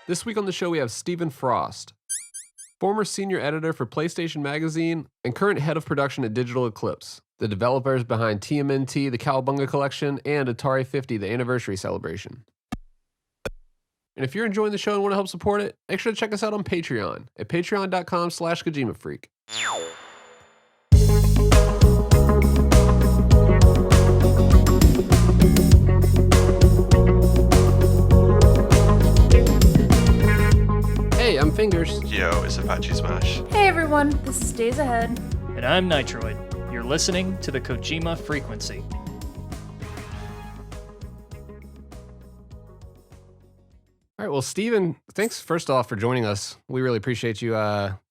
This week on the show, we have Stephen Frost, former senior editor for PlayStation Magazine and current head of production at Digital Eclipse, the developers behind TMNT, the Cowabunga Collection, and Atari 50, the Anniversary Celebration. And if you're enjoying the show and want to help support it, make sure to check us out on Patreon at patreon.com/KojimaFreak. Hey, I'm Fingers. Yo, it's Apache Smash. Hey everyone, this is Days Ahead. And I'm Nitroid. You're listening to the Kojima Frequency. All right, well, Stephen, thanks first off for joining us. We really appreciate you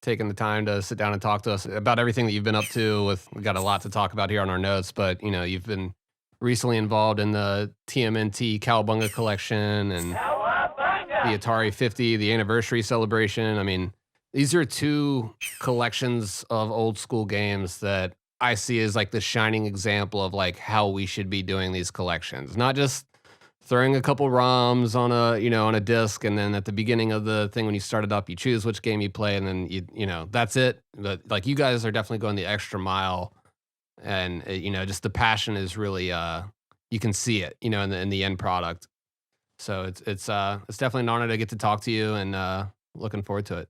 taking the time to sit down and talk to us about everything that you've been up to. We got a lot to talk about here on our notes, but you know, you've been recently involved in the TMNT Cowabunga Collection and the Atari 50, the Anniversary Celebration. I mean, these are two collections of old school games that I see as like the shining example of like how we should be doing these collections, not just throwing a couple ROMs on a disc, and then at the beginning of the thing when you start it up, you choose which game you play, and then you know that's it. But like you guys are definitely going the extra mile, and just the passion is really you can see it, in the end product. So it's definitely an honor to get to talk to you, and looking forward to it.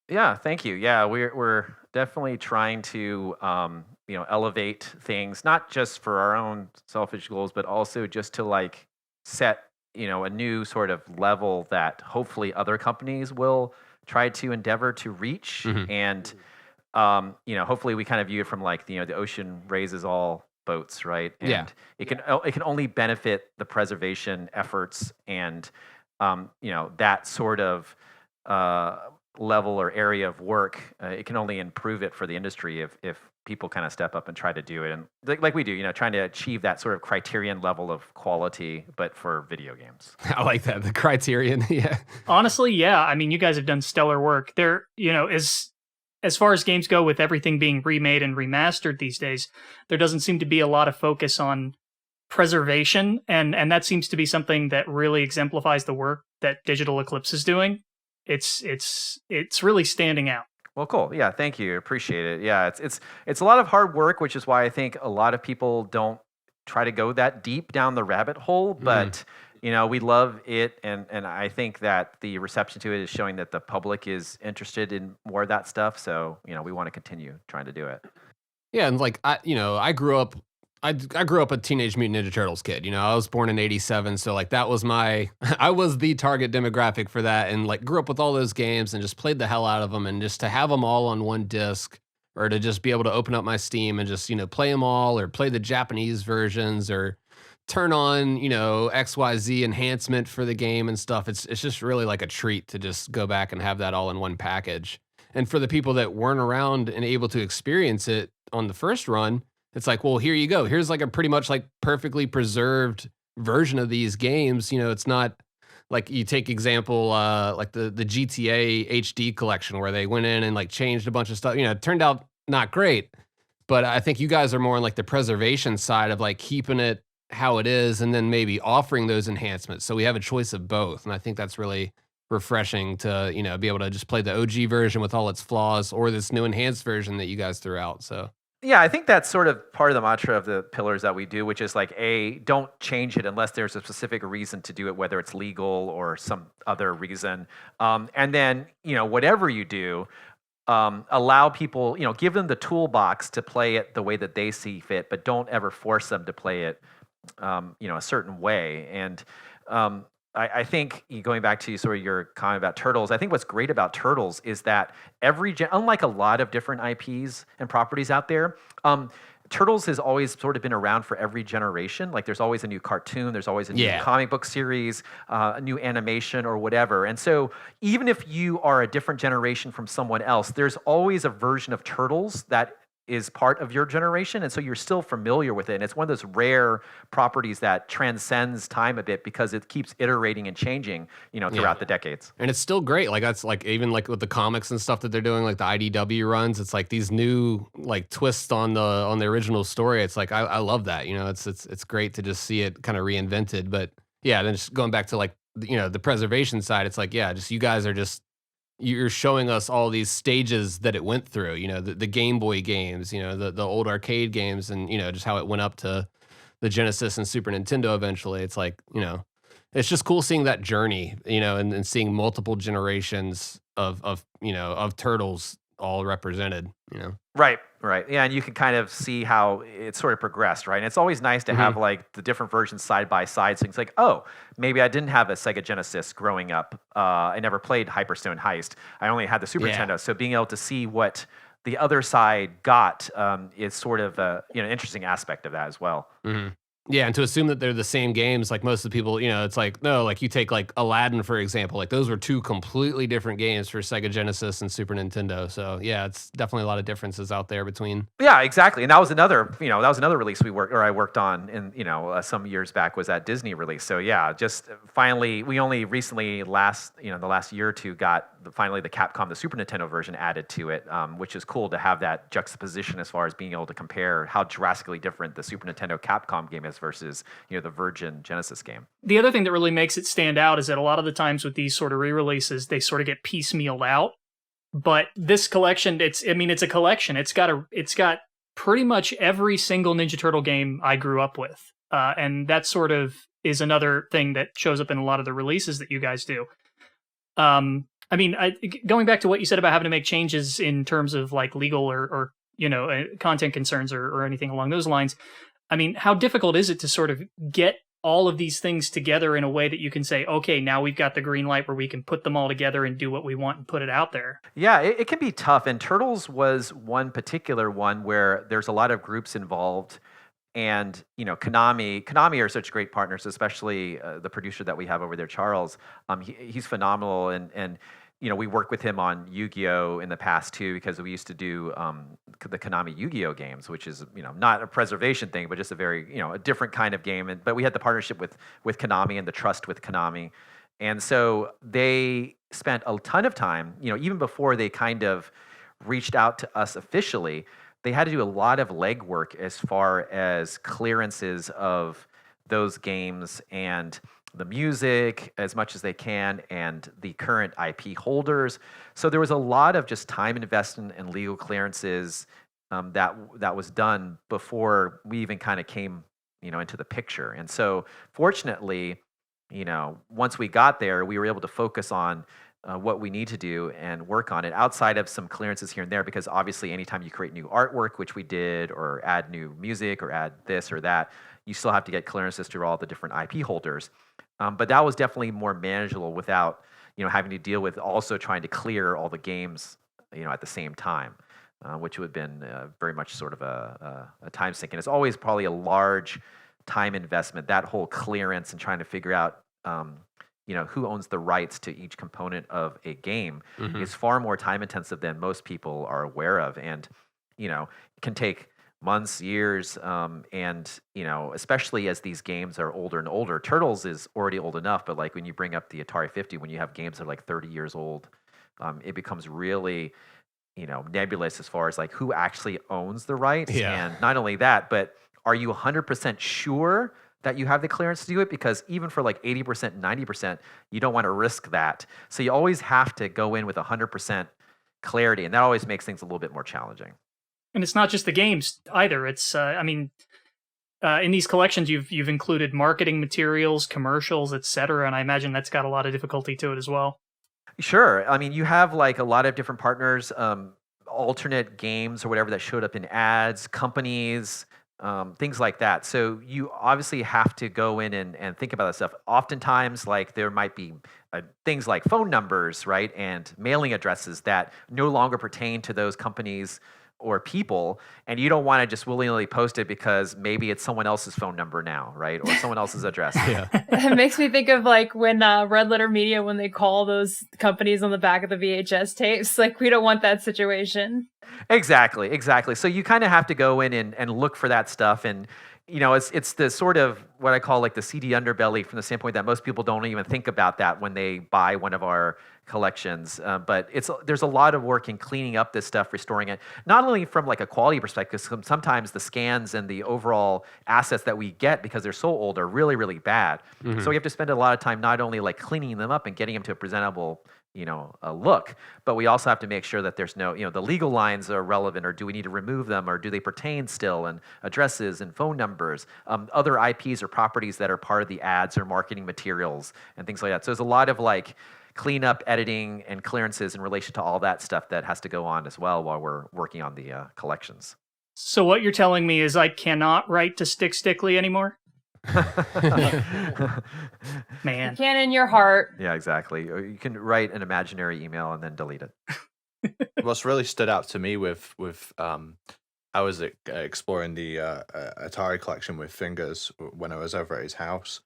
Yeah, thank you. Yeah, we're definitely trying to elevate things, not just for our own selfish goals, but also just to like set a new sort of level that hopefully other companies will try to endeavor to reach. Mm-hmm. And hopefully we kind of view it from like the ocean raises all boats, right? And Yeah. it can only benefit the preservation efforts and that sort of level or area of work. It can only improve it for the industry if people kind of step up and try to do it, and like we do, trying to achieve that sort of criterion level of quality, but for video games. I like that, the criterion. Yeah. Honestly, yeah. I mean, you guys have done stellar work. There, as far as games go, with everything being remade and remastered these days, there doesn't seem to be a lot of focus on preservation, and that seems to be something that really exemplifies the work that Digital Eclipse is doing. It's really standing out. Well, cool. Yeah, thank you. Appreciate it. Yeah, it's a lot of hard work, which is why I think a lot of people don't try to go that deep down the rabbit hole. But we love it, and I think that the reception to it is showing that the public is interested in more of that stuff. So we want to continue trying to do it. Yeah, and like I grew up a Teenage Mutant Ninja Turtles kid. I was born in '87, so like that was I was the target demographic for that, and like grew up with all those games and just played the hell out of them, and just to have them all on one disc, or to just be able to open up my Steam and just play them all, or play the Japanese versions, or turn on XYZ enhancement for the game and stuff. It's just really like a treat to just go back and have that all in one package. And for the people that weren't around and able to experience it on the first run, it's like, well, here you go. Here's like a pretty much like perfectly preserved version of these games. It's not like you take example like the GTA HD collection where they went in and like changed a bunch of stuff. It turned out not great, but I think you guys are more on like the preservation side of like keeping it how it is and then maybe offering those enhancements. So we have a choice of both. And I think that's really refreshing to, be able to just play the OG version with all its flaws or this new enhanced version that you guys threw out. So. Yeah, I think that's sort of part of the mantra of the pillars that we do, which is like, don't change it unless there's a specific reason to do it, whether it's legal or some other reason. And then, whatever you do, allow people, give them the toolbox to play it the way that they see fit, but don't ever force them to play it, a certain way. And I think going back to sort of your comment about Turtles, I think what's great about Turtles is that unlike a lot of different IPs and properties out there, Turtles has always sort of been around for every generation. Like there's always a new cartoon, there's always a new comic book series, a new animation or whatever. And so even if you are a different generation from someone else, there's always a version of Turtles that is part of your generation, and so you're still familiar with it. And it's one of those rare properties that transcends time a bit because it keeps iterating and changing, throughout the decades. And it's still great. Like that's like even like with the comics and stuff that they're doing, like the IDW runs. It's like these new like twists on the original story. It's like I love that. It's great to just see it kind of reinvented. But yeah, then just going back to like the preservation side, it's like, yeah, just you guys are just you're showing us all these stages that it went through, the Game Boy games, the old arcade games, and just how it went up to the Genesis and Super Nintendo eventually. It's like, it's just cool seeing that journey, and seeing multiple generations of turtles all represented. Right, right. Yeah, and you can kind of see how it sort of progressed, right? And it's always nice to have like the different versions side by side. So it's like, oh, maybe I didn't have a Sega Genesis growing up. I never played Hyperstone Heist. I only had the Super Nintendo. So being able to see what the other side got is sort of an interesting aspect of that as well. Yeah, and to assume that they're the same games, like most of the people, it's like, no, like you take like Aladdin, for example, like those were two completely different games for Sega Genesis and Super Nintendo. So yeah, it's definitely a lot of differences out there between. Yeah, exactly. And that was another, release I worked on in, some years back was that Disney release. So yeah, just finally, we only recently the last year or two got finally the Capcom, the Super Nintendo version added to it, which is cool to have that juxtaposition as far as being able to compare how drastically different the Super Nintendo Capcom game is versus the Virgin Genesis game. The other thing that really makes it stand out is that a lot of the times with these sort of re-releases, they sort of get piecemealed out. But this collection, it's a collection. It's got pretty much every single Ninja Turtle game I grew up with, and that sort of is another thing that shows up in a lot of the releases that you guys do. Going back to what you said about having to make changes in terms of like legal or content concerns or anything along those lines. I mean, how difficult is it to sort of get all of these things together in a way that you can say, okay, now we've got the green light where we can put them all together and do what we want and put it out there? Yeah, it can be tough. And Turtles was one particular one where there's a lot of groups involved. And, Konami are such great partners, especially the producer that we have over there, Charles. He's phenomenal. And we worked with him on Yu-Gi-Oh! In the past, too, because we used to do the Konami Yu-Gi-Oh! Games, which is, not a preservation thing, but just a very, a different kind of game. But we had the partnership with Konami and the trust with Konami. And so they spent a ton of time, even before they kind of reached out to us officially, they had to do a lot of legwork as far as clearances of those games and the music as much as they can and the current IP holders. So there was a lot of just time investment and legal clearances that was done before we even kind of came into the picture. And so fortunately, once we got there, we were able to focus on what we need to do and work on it outside of some clearances here and there, because obviously anytime you create new artwork, which we did, or add new music or add this or that, you still have to get clearances through all the different IP holders. But that was definitely more manageable without having to deal with also trying to clear all the games at the same time, which would have been very much sort of a time sink. And it's always probably a large time investment, that whole clearance and trying to figure out who owns the rights to each component of a game is far more time intensive than most people are aware of. And, it can take months, years, and, especially as these games are older and older. Turtles is already old enough, but like when you bring up the Atari 50, when you have games that are like 30 years old, it becomes really, nebulous as far as like who actually owns the rights. Yeah. And not only that, but are you 100% sure that you have the clearance to do it? Because even for like 80%, 90%, you don't want to risk that. So you always have to go in with 100% clarity, and that always makes things a little bit more challenging. And it's not just the games either. It's, in these collections, you've included marketing materials, commercials, etc., and I imagine that's got a lot of difficulty to it as well. Sure. I mean, you have like a lot of different partners, alternate games or whatever that showed up in ads, companies, things like that. So you obviously have to go in and think about that stuff. Oftentimes, like there might be things like phone numbers, right, and mailing addresses that no longer pertain to those companies or people, and you don't want to just willy-nilly post it because maybe it's someone else's phone number now, right, or someone else's address. Yeah. It makes me think of like when Red Letter Media, when they call those companies on the back of the VHS tapes, like we don't want that situation. Exactly. So you kind of have to go in and look for that stuff, and it's the sort of what I call like the CD underbelly from the standpoint that most people don't even think about that when they buy one of our collections. But there's a lot of work in cleaning up this stuff, restoring it, not only from like a quality perspective, sometimes the scans and the overall assets that we get because they're so old are really, really bad. So we have to spend a lot of time not only like cleaning them up and getting them to a presentable look, but we also have to make sure that there's no, the legal lines are relevant, or do we need to remove them, or do they pertain still, and addresses and phone numbers, other IPs or properties that are part of the ads or marketing materials and things like that. So there's a lot of like cleanup, editing, and clearances in relation to all that stuff that has to go on as well while we're working on the collections. So what you're telling me is I cannot write to Stickly anymore? Man. You can in your heart. Yeah, exactly. Or you can write an imaginary email and then delete it. What's really stood out to me with I was exploring the Atari collection with Fingers when I was over at his house.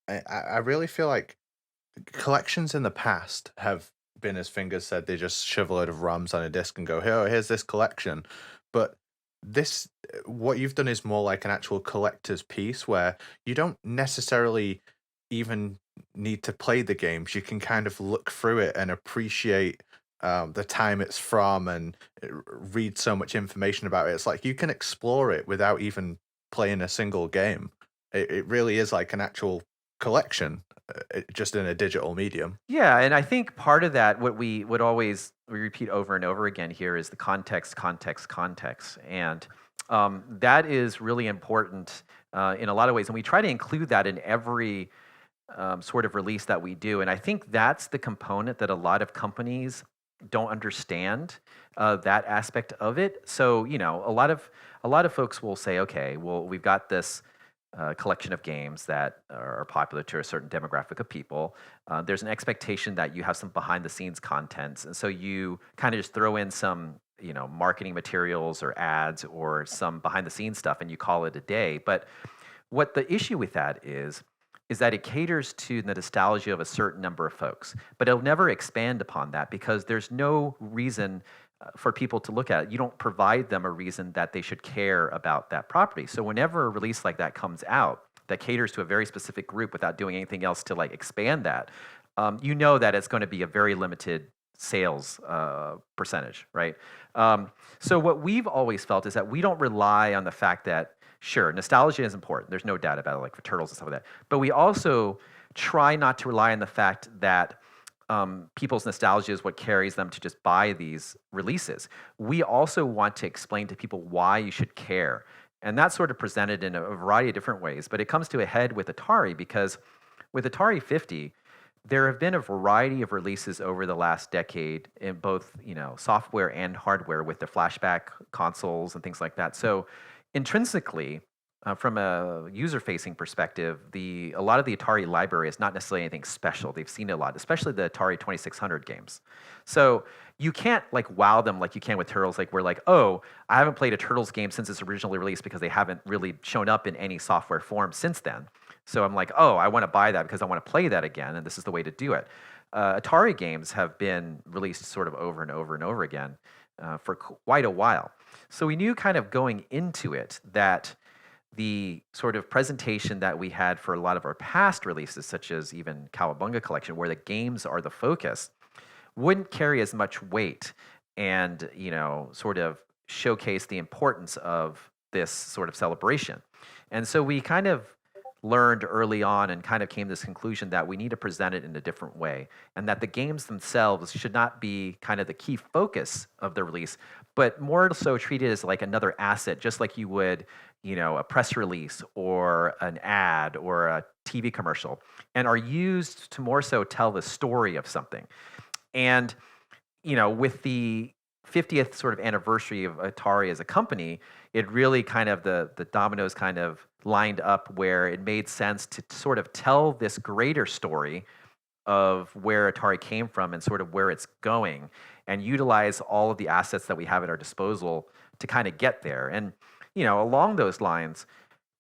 I really feel like collections in the past have been, as Fingers said, they just shove a load of ROMs on a disc and go, here's this collection. But what you've done is more like an actual collector's piece where you don't necessarily even need to play the games. You can kind of look through it and appreciate the time it's from and read so much information about it. It's like you can explore it without even playing a single game. It really is like an actual collection, just in a digital medium. Yeah, and I think part of that, what we would always repeat over and over again here, is the context. And that is really important in a lot of ways. And we try to include that in every sort of release that we do. And I think that's the component that a lot of companies don't understand, that aspect of it. So, a lot of folks will say, okay, well, we've got this collection of games that are popular to a certain demographic of people. There's an expectation that you have some behind the scenes contents. And so you kind of just throw in some, marketing materials or ads or some behind the scenes stuff and you call it a day. But what the issue with that is that it caters to the nostalgia of a certain number of folks, but it'll never expand upon that because there's no reason for people to look at it. You don't provide them a reason that they should care about that property. So whenever a release like that comes out that caters to a very specific group without doing anything else to like expand that, that it's going to be a very limited sales percentage, right? So what we've always felt is that we don't rely on the fact that, sure, nostalgia is important. There's no doubt about it, like for Turtles and stuff like that. But we also try not to rely on the fact that people's nostalgia is what carries them to just buy these releases. We also want to explain to people why you should care. And that's sort of presented in a variety of different ways. But it comes to a head with Atari because with Atari 50, there have been a variety of releases over the last decade in both, software and hardware with the flashback consoles and things like that. So intrinsically, from a user-facing perspective, a lot of the Atari library is not necessarily anything special. They've seen a lot, especially the Atari 2600 games. So you can't like wow them like you can with Turtles. Like we're like, oh, I haven't played a Turtles game since it's originally released because they haven't really shown up in any software form since then. So I'm like, oh, I want to buy that because I want to play that again, and this is the way to do it. Atari games have been released sort of over and over and over again for quite a while. So we knew kind of going into it that the sort of presentation that we had for a lot of our past releases, such as even Cowabunga Collection, where the games are the focus, wouldn't carry as much weight and, sort of showcase the importance of this sort of celebration. And so we kind of learned early on and kind of came to this conclusion that we need to present it in a different way, and that the games themselves should not be kind of the key focus of the release, but more so treated as like another asset, just like you would, a press release or an ad or a TV commercial, and are used to more so tell the story of something. And, with the 50th sort of anniversary of Atari as a company, it really kind of the dominoes kind of lined up where it made sense to sort of tell this greater story of where Atari came from and sort of where it's going, and utilize all of the assets that we have at our disposal to kind of get there. And, along those lines,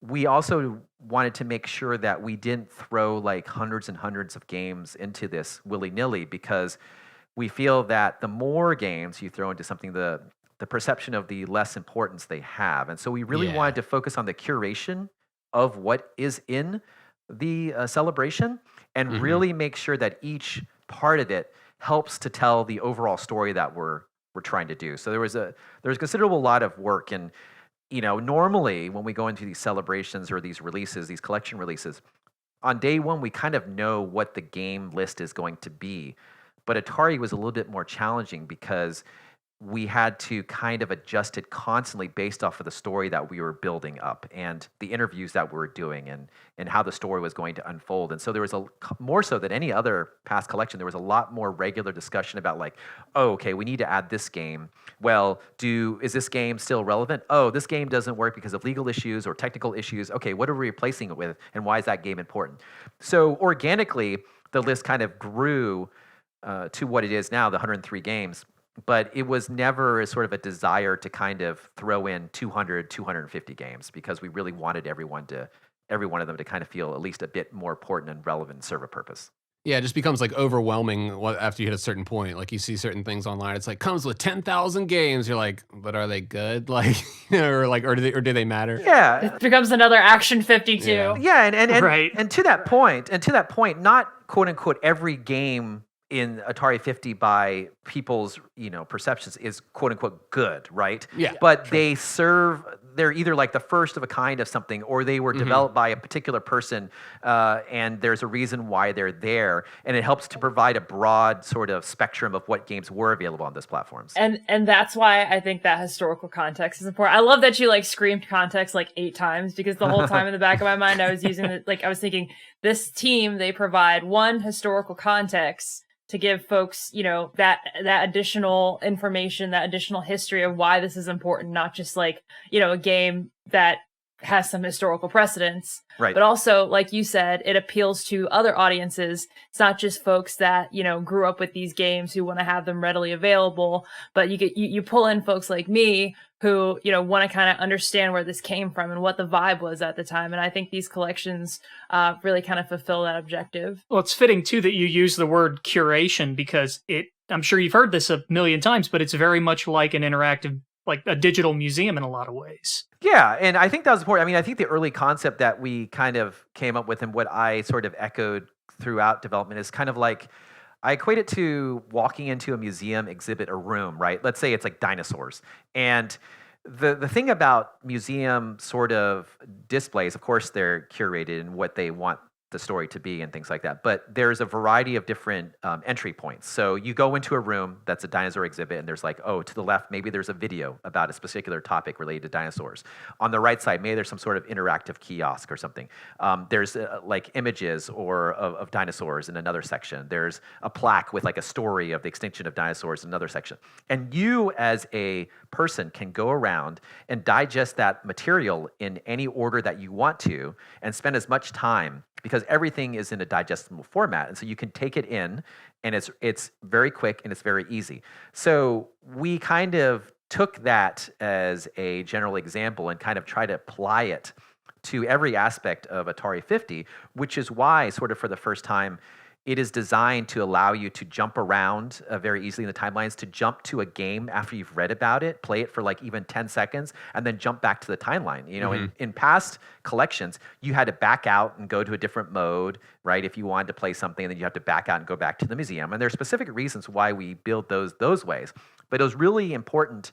we also wanted to make sure that we didn't throw like hundreds and hundreds of games into this willy-nilly, because we feel that the more games you throw into something, the perception of the less importance they have. And so we really wanted to focus on the curation of what is in the celebration, and really make sure that each part of it helps to tell the overall story that we're trying to do. So there's a considerable lot of work. And normally when we go into these celebrations or these releases, these collection releases, on day one we kind of know what the game list is going to be. But Atari was a little bit more challenging because we had to kind of adjust it constantly based off of the story that we were building up and the interviews that we were doing and how the story was going to unfold. And so there was more so than any other past collection, there was a lot more regular discussion about like, oh, okay, we need to add this game. Well, is this game still relevant? Oh, this game doesn't work because of legal issues or technical issues. Okay, what are we replacing it with? And why is that game important? So organically, the list kind of grew to what it is now, the 103 games. But it was never sort of a desire to kind of throw in 200, 250 games because we really wanted every one of them to kind of feel at least a bit more important and relevant and serve a purpose. Yeah, it just becomes like overwhelming after you hit a certain point. Like you see certain things online, it's like comes with 10,000 games. You're like, but are they good? Like, or do they matter? Yeah, it becomes another Action 52. Yeah, and Right. and to that point, not quote unquote every game in Atari 50 by people's perceptions is quote unquote good, right? Yeah. But they're either like the first of a kind of something, or they were developed by a particular person, and there's a reason why they're there, and it helps to provide a broad sort of spectrum of what games were available on those platforms. And that's why I think that historical context is important. I love that you like screamed context like 8 times, because the whole time in the back of my mind I was using I was thinking this team, they provide one historical context to give folks, that additional information, that additional history of why this is important, not just like, a game that has some historical precedence, right? But also, like you said, it appeals to other audiences. It's not just folks that, grew up with these games who want to have them readily available, but you pull in folks like me who, want to kind of understand where this came from and what the vibe was at the time. And I think these collections really kind of fulfill that objective. Well, it's fitting too that you use the word curation, because I'm sure you've heard this a million times, but it's very much like an interactive, like a digital museum in a lot of ways. Yeah, and I think that was important. I mean, I think the early concept that we kind of came up with and what I sort of echoed throughout development is kind of like, I equate it to walking into a museum exhibit or room, right? Let's say it's like dinosaurs. And the thing about museum sort of displays, of course, they're curated in what they want the story to be and things like that. But there's a variety of different entry points. So you go into a room that's a dinosaur exhibit, and there's like, oh, to the left, maybe there's a video about a particular topic related to dinosaurs. On the right side, maybe there's some sort of interactive kiosk or something. There's like images of dinosaurs in another section. There's a plaque with like a story of the extinction of dinosaurs in another section. And you as a person can go around and digest that material in any order that you want to and spend as much time, because everything is in a digestible format. And so you can take it in, and it's very quick and it's very easy. So we kind of took that as a general example and kind of try to apply it to every aspect of Atari 50, which is why sort of for the first time, it is designed to allow you to jump around very easily in the timelines, to jump to a game after you've read about it, play it for like even 10 seconds, and then jump back to the timeline. In past collections, you had to back out and go to a different mode, right? If you wanted to play something, and then you have to back out and go back to the museum. And there are specific reasons why we build those ways. But it was really important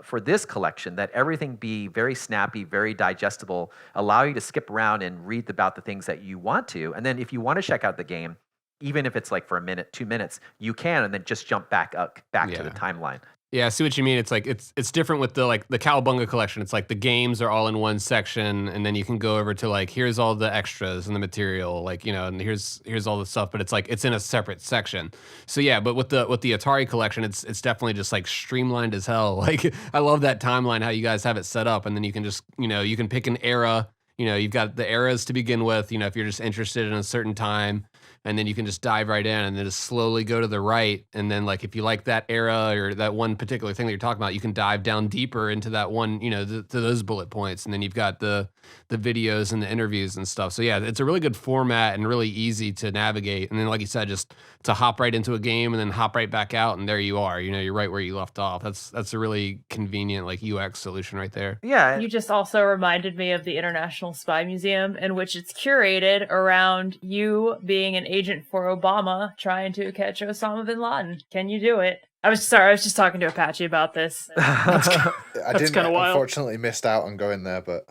for this collection that everything be very snappy, very digestible, allow you to skip around and read about the things that you want to. And then if you want to check out the game, even if it's like for a minute, 2 minutes, you can, and then just jump back to the timeline. Yeah, I see what you mean. It's like it's different with the Cowabunga collection. It's like the games are all in one section, and then you can go over to like, here's all the extras and the material, and here's all the stuff, but it's like it's in a separate section. So yeah, but with the Atari collection, it's definitely just like streamlined as hell. Like I love that timeline, how you guys have it set up, and then you can just you can pick an era. You've got the eras to begin with, if you're just interested in a certain time. and then you can just dive right in and then just slowly go to the right. And then like if you like that era or that one particular thing that you're talking about, you can dive down deeper into that one, you know, to those bullet points. And then you've got the videos and the interviews and stuff. So yeah, it's a really good format and really easy to navigate. And then like you said, just to hop right into a game and then hop right back out, and there you are. You know, you're right where you left off. That's a really convenient like UX solution right there. Yeah. You just also reminded me of the International Spy Museum, in which it's curated around you being an agent for Obama trying to catch Osama bin Laden. Can you do it? I was just talking to Apache about this. I didn't, kinda wild. unfortunately missed out on going there, but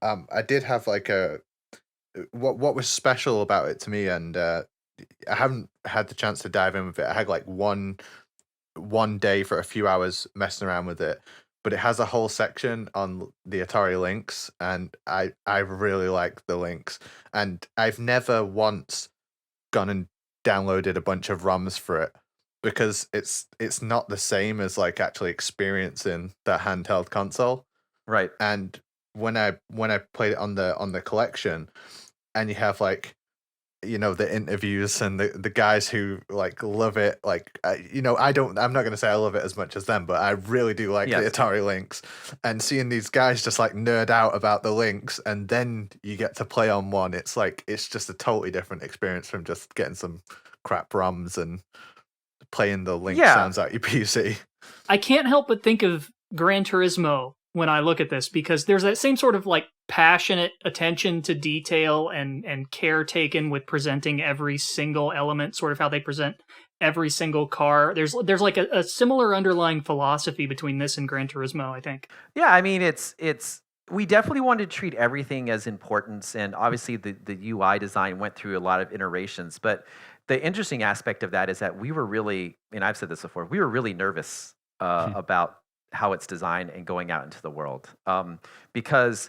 I did have like what was special about it to me, and I haven't had the chance to dive in with it. I had like one day for a few hours messing around with it, but it has a whole section on the Atari Lynx, and I really like the Lynx, and I've never once gone and downloaded a bunch of ROMs for it, because it's not the same as like actually experiencing the handheld console. Right. And when I played it on the collection, and you have like, you know, the interviews and the guys who like love it, like you know, I'm not going to say I love it as much as them, but I really do like the Atari Lynx, and seeing these guys just like nerd out about the Lynx, and then you get to play on one, it's like it's just a totally different experience from just getting some crap ROMs and playing the Lynx sounds out your PC. I can't help but think of Gran Turismo when I look at this, because there's that same sort of like passionate attention to detail and care taken with presenting every single element, sort of how they present every single car. There's like a similar underlying philosophy between this and Gran Turismo, I think. Yeah, I mean, it's we definitely wanted to treat everything as importance, and obviously the UI design went through a lot of iterations. But the interesting aspect of that is that we were really, and I've said this before, we were really nervous about how it's designed and going out into the world, because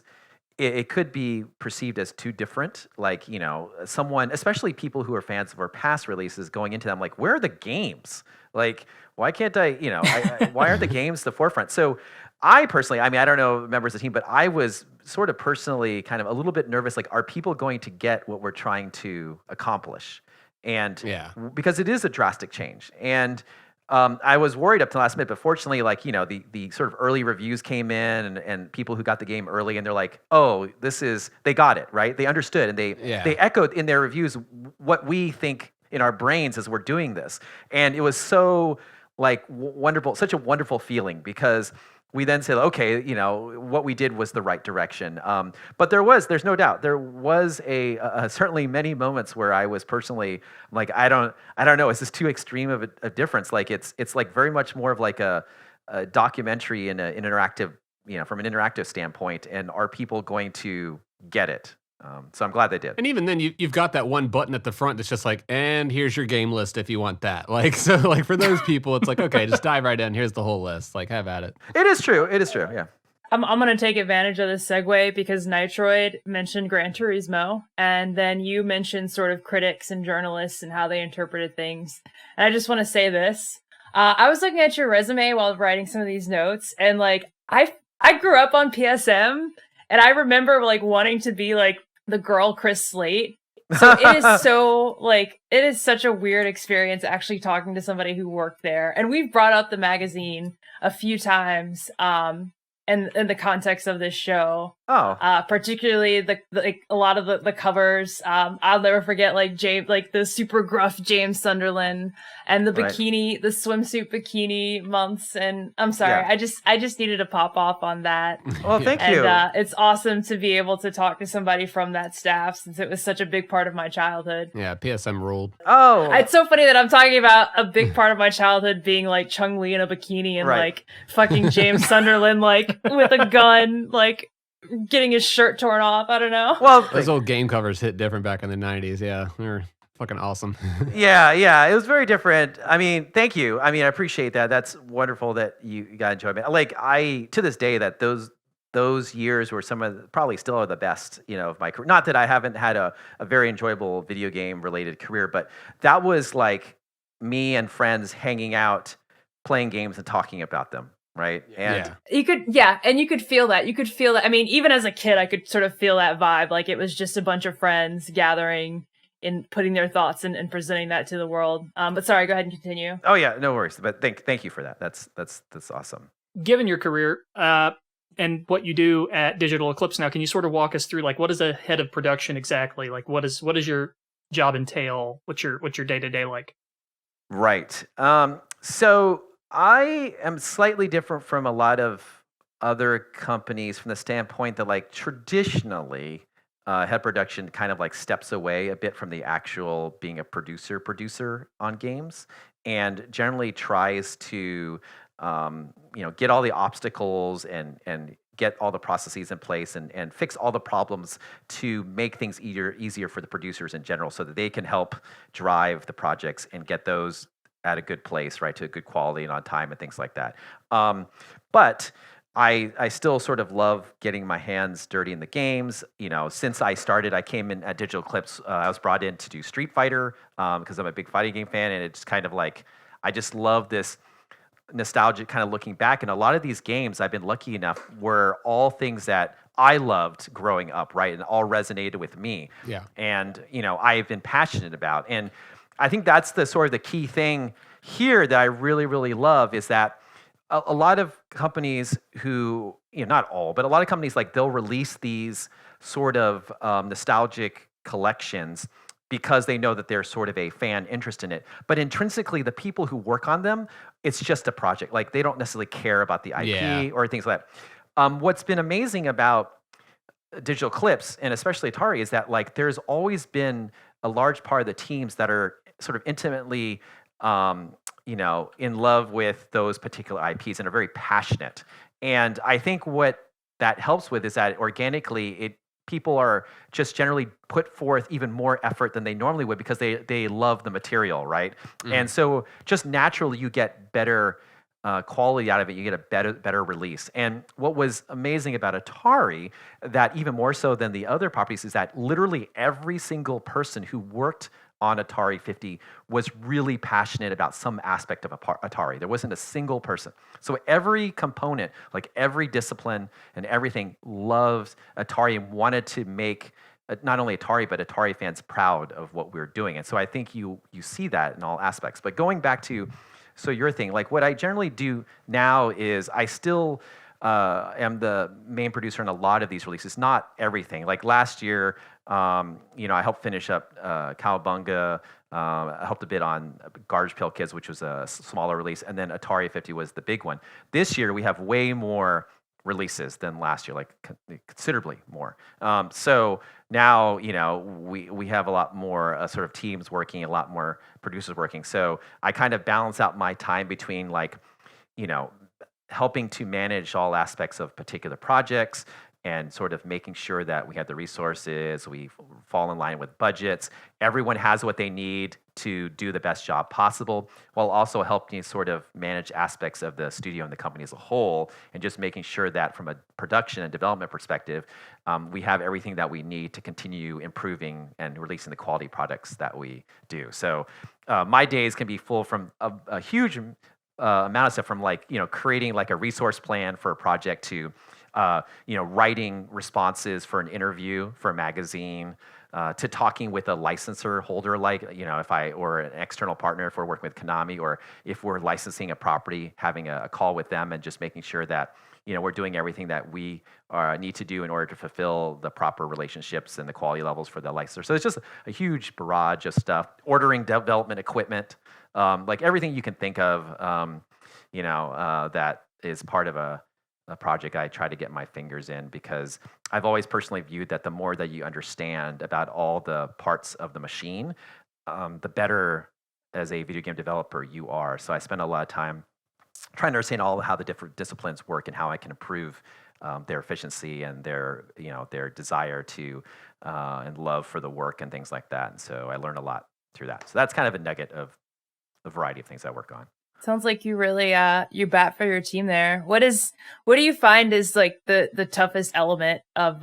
it could be perceived as too different. Like, you know, someone, especially people who are fans of our past releases, going into them like, where are the games? Like, why can't I, you know, why aren't the games the forefront? So I personally, I mean, I don't know members of the team, but I was sort of personally kind of a little bit nervous. Like, are people going to get what we're trying to accomplish? And because it is a drastic change. And I was worried up to the last minute, but fortunately, like, you know, the sort of early reviews came in, and people who got the game early, and they're like, oh, they got it, right? They understood, and they echoed in their reviews what we think in our brains as we're doing this. And it was so like wonderful, such a wonderful feeling, because we then said, okay, you know, what we did was the right direction. But there's no doubt, there was certainly many moments where I was personally like, I don't know, is this too extreme of a difference? Like it's like very much more of like a documentary and an interactive, you know, from an interactive standpoint. And are people going to get it? So I'm glad they did. And even then, you've got that one button at the front that's just like, and here's your game list if you want that. Like, so like for those people, it's like, okay, just dive right in. Here's the whole list. Like, have at it. It is true. Yeah. I'm going to take advantage of this segue, because Nitroid mentioned Gran Turismo, and then you mentioned sort of critics and journalists and how they interpreted things. And I just want to say this. I was looking at your resume while writing some of these notes, and like, I grew up on PSM, and I remember like wanting to be like the girl Chris Slate. So it is such a weird experience actually talking to somebody who worked there. And we've brought up the magazine a few times in the context of this show. Particularly a lot of the covers. I'll never forget like James, like the super gruff James Sunderland, and the bikini, the swimsuit bikini months. And I'm sorry, I just needed to pop off on that. Well, thank you. And it's awesome to be able to talk to somebody from that staff, since it was such a big part of my childhood. Yeah, PSM ruled. Oh, it's so funny that I'm talking about a big part of my childhood being like Chung Lee in a bikini and like fucking James Sunderland like with a gun, like getting his shirt torn off. I don't know. Well, those old game covers hit different back in the 90s. Yeah, they were fucking awesome. yeah, it was very different. I mean, thank you. I mean, I appreciate that. That's wonderful that you got enjoyment. Like, I to this day, that those years were some of probably still are the best, you know, of my career. Not that I haven't had a very enjoyable video game related career, but that was like me and friends hanging out, playing games and talking about them. Right. And you could feel that. You could feel that. I mean, even as a kid, I could sort of feel that vibe. Like it was just a bunch of friends gathering in putting their thoughts and presenting that to the world. But sorry, go ahead and continue. Oh yeah, no worries. But thank you for that. That's awesome. Given your career and what you do at Digital Eclipse now, can you sort of walk us through like what is a head of production exactly? Like what does your job entail? What's your day-to-day like? Right. So I am slightly different from a lot of other companies from the standpoint that like traditionally head production kind of like steps away a bit from the actual being a producer on games, and generally tries to get all the obstacles and get all the processes in place and fix all the problems to make things easier for the producers in general, so that they can help drive the projects and get those at a good place, right, to a good quality and on time and things like that. But I still sort of love getting my hands dirty in the games. Since I started, I came in at Digital Eclipse. I was brought in to do Street Fighter because I'm a big fighting game fan, and it's kind of like I just love this nostalgic kind of looking back. And a lot of these games I've been lucky enough were all things that I loved growing up, right, and all resonated with me. Yeah. And I've been passionate about, and I think that's the sort of the key thing here that I really, really love is that a lot of companies who, not all, but a lot of companies, like they'll release these sort of nostalgic collections because they know that there's sort of a fan interest in it. But intrinsically, the people who work on them, it's just a project. Like they don't necessarily care about the IP or things like that. What's been amazing about Digital Eclipse and especially Atari is that like there's always been a large part of the teams that are sort of intimately in love with those particular IPs and are very passionate. And I think what that helps with is that organically people are just generally put forth even more effort than they normally would because they love the material, right? And so just naturally you get better quality out of it. You get a better release. And what was amazing about Atari, that even more so than the other properties, is that literally every single person who worked on Atari 50 was really passionate about some aspect of Atari. There wasn't a single person. So every component, like every discipline and everything, loved Atari and wanted to make not only Atari, but Atari fans proud of what we were doing. And so I think you see that in all aspects. But going back to your thing, like what I generally do now is I still am the main producer on a lot of these releases, not everything. Like last year, I helped finish up Cowabunga. I helped a bit on Garbage Pail Kids, which was a smaller release, and then Atari 50 was the big one. This year, we have way more releases than last year, like considerably more. So now, we have a lot more sort of teams working, a lot more producers working. So I kind of balance out my time between helping to manage all aspects of particular projects and sort of making sure that we have the resources, we fall in line with budgets, everyone has what they need to do the best job possible, while also helping sort of manage aspects of the studio and the company as a whole, and just making sure that from a production and development perspective, we have everything that we need to continue improving and releasing the quality products that we do. So my days can be full from a huge amount of stuff, from creating like a resource plan for a project to writing responses for an interview for a magazine, to talking with a licensor holder, or an external partner, if we're working with Konami, or if we're licensing a property, having a call with them and just making sure that we're doing everything that we need to do in order to fulfill the proper relationships and the quality levels for the licensor. So it's just a huge barrage of stuff. Ordering development equipment, like everything you can think of, that is part of a project I try to get my fingers in, because I've always personally viewed that the more that you understand about all the parts of the machine, the better as a video game developer you are. So I spend a lot of time trying to understand how the different disciplines work and how I can improve their efficiency and their desire to and love for the work and things like that. And so I learn a lot through that. So that's kind of a nugget of the variety of things I work on. Sounds like you really you bat for your team there. What do you find is like the toughest element of